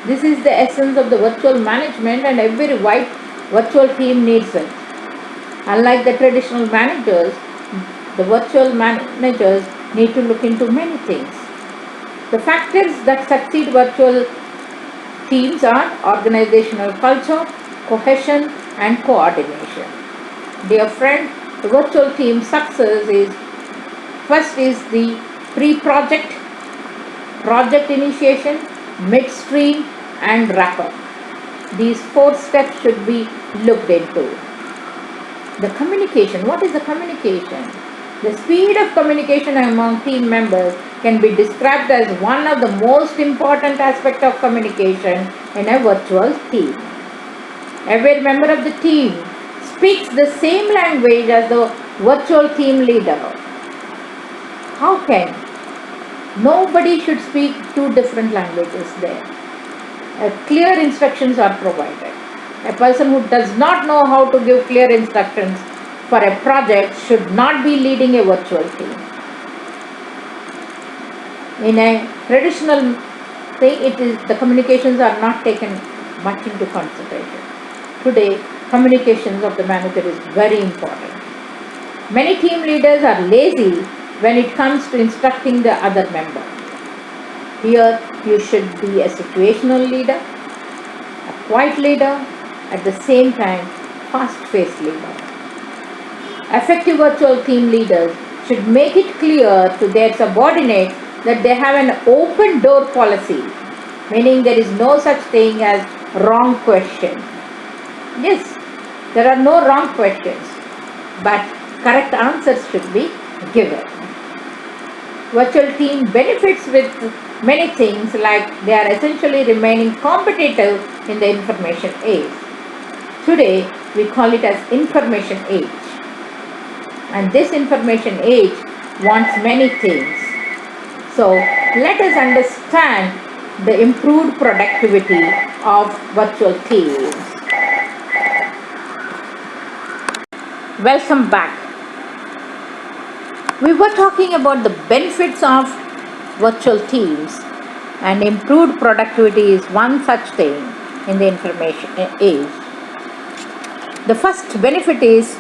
This is the essence of the virtual management, and every virtual team needs it. Unlike the traditional managers, the virtual managers need to look into many things. The factors that succeed virtual teams are organizational culture, cohesion, and coordination. Dear friend, the virtual team success is first is the pre-project, project initiation, midstream, and wrap-up. These 4 steps should be looked into. The communication. What is the communication? The speed of communication among team members can be described as one of the most important aspects of communication in a virtual team. Every member of the team speaks the same language as the virtual team leader. How can? Nobody should speak 2 different languages there. Clear instructions are provided. A person who does not know how to give clear instructions for a project should not be leading a virtual team. In a traditional thing, the communications are not taken much into consideration. Today, communications of the manager is very important. Many team leaders are lazy when it comes to instructing the other member. Here, you should be a situational leader, a quiet leader, at the same time, fast-paced leader. Effective virtual team leaders should make it clear to their subordinates that they have an open door policy, meaning there is no such thing as wrong question. Yes, there are no wrong questions, but correct answers should be given. Virtual team benefits with many things, like they are essentially remaining competitive in the information age. Today, we call it as information age. And this information age wants many things. So, let us understand the improved productivity of virtual teams. Welcome back. We were talking about the benefits of virtual teams, and improved productivity is one such thing in the information age. The first benefit is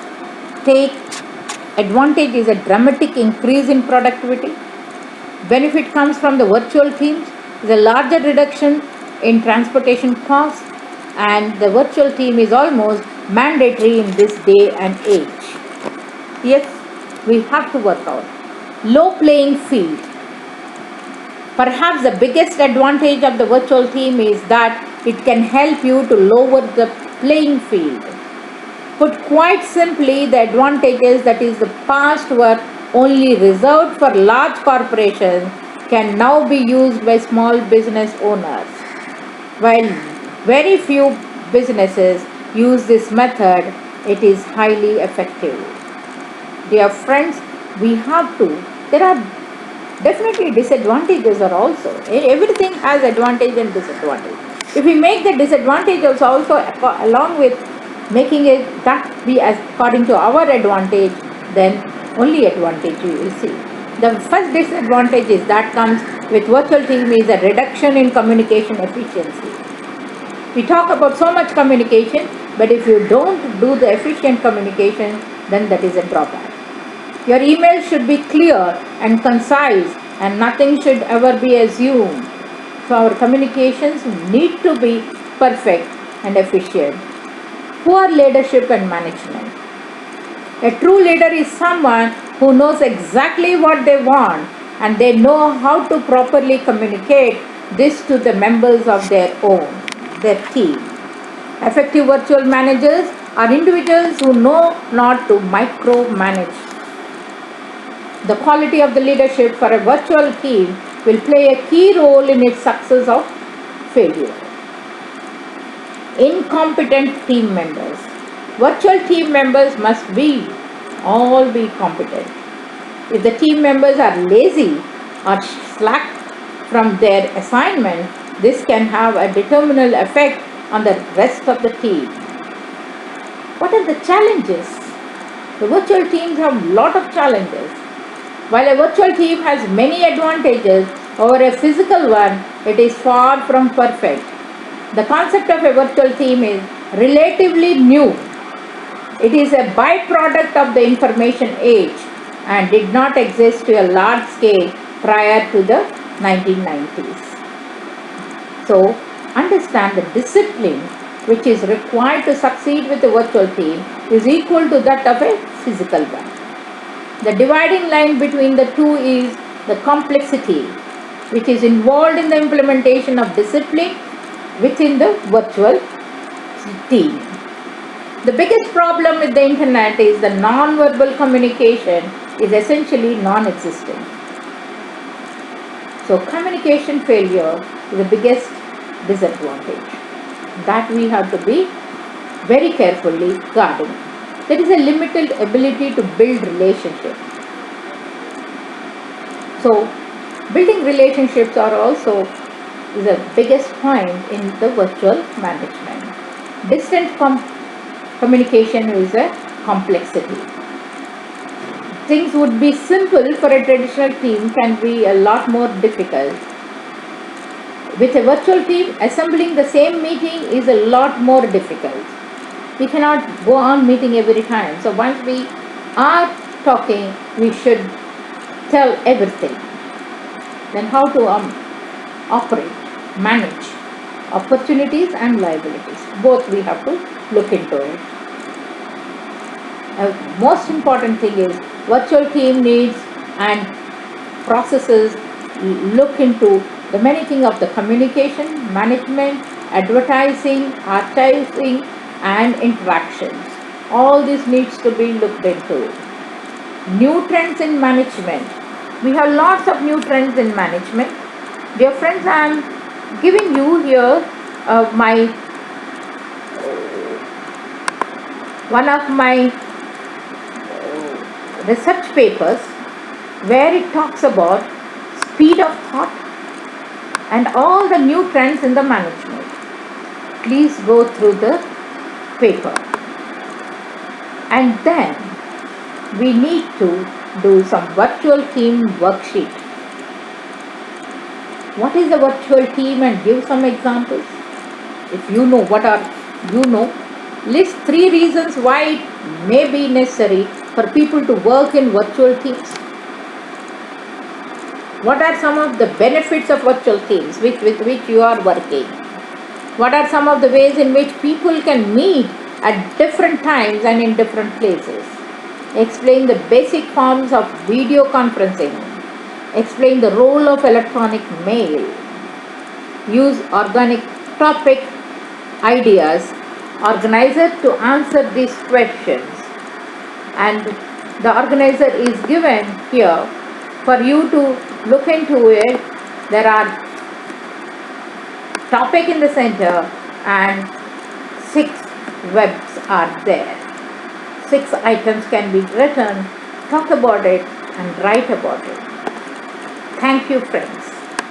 advantage is a dramatic increase in productivity. Benefit comes from the virtual teams is a larger reduction in transportation costs, and the virtual team is almost mandatory in this day and age. Yes, we have to work out. Low playing field. Perhaps the biggest advantage of the virtual team is that it can help you to lower the playing field. Put quite simply, the advantages that is the past were only reserved for large corporations can now be used by small business owners. While very few businesses use this method, it is highly effective. Dear friends, there are definitely disadvantages are also. Everything has advantage and disadvantage. If we make the disadvantage also along with making it that be as according to our advantage, then only advantage we will see. The first disadvantage is that comes with virtual team is a reduction in communication efficiency. We talk about so much communication, but if you don't do the efficient communication, then that is a drawback. Your email should be clear and concise, and nothing should ever be assumed. So our communications need to be perfect and efficient. Poor leadership and management. A true leader is someone who knows exactly what they want, and they know how to properly communicate this to the members of their team. Effective virtual managers are individuals who know not to micromanage. The quality of the leadership for a virtual team will play a key role in its success or failure. Incompetent team members. Virtual team members must all be competent. If the team members are lazy or slack from their assignment, this can have a detrimental effect on the rest of the team. What are the challenges? The virtual teams have a lot of challenges. While a virtual team has many advantages over a physical one, it is far from perfect. The concept of a virtual team is relatively new. It is a byproduct of the information age. and did not exist to a large scale prior to the 1990s. So, understand the discipline which is required to succeed with a virtual team is equal to that of a physical one. The dividing line between the two is the complexity which is involved in the implementation of discipline within the virtual team. The biggest problem with the internet is the non-verbal communication is essentially non-existent. So communication failure is the biggest disadvantage that we have to be very carefully guarding. There is a limited ability to build relationships. So building relationships are also the biggest point in the virtual management. Distant communication is a complexity. Things would be simple for a traditional team can be a lot more difficult. With a virtual team, assembling the same meeting is a lot more difficult. We cannot go on meeting every time. So once we are talking, we should tell everything. Then how to operate, manage opportunities and liabilities. Both we have to look into it. Most important thing is virtual team needs and processes look into the many things of the communication, management, advertising, archiving and interactions. All this needs to be looked into. New trends in management. We have lots of new trends in management. Dear friends, I am giving you here one of my research papers where it talks about speed of thought and all the new trends in the management. Please go through the paper. And then we need to do some virtual team worksheet. What is a virtual team and give some examples? If you know what are list 3 reasons why it may be necessary for people to work in virtual teams. What are some of the benefits of virtual teams with which you are working? What are some of the ways in which people can meet at different times and in different places? Explain the basic forms of video conferencing. Explain the role of electronic mail. Use organic topic ideas. Organizer to answer these questions. And the organizer is given here for you to look into it. There are topic in the center and 6 webs are there. 6 items can be written, talk about it and write about it. Thank you, friends.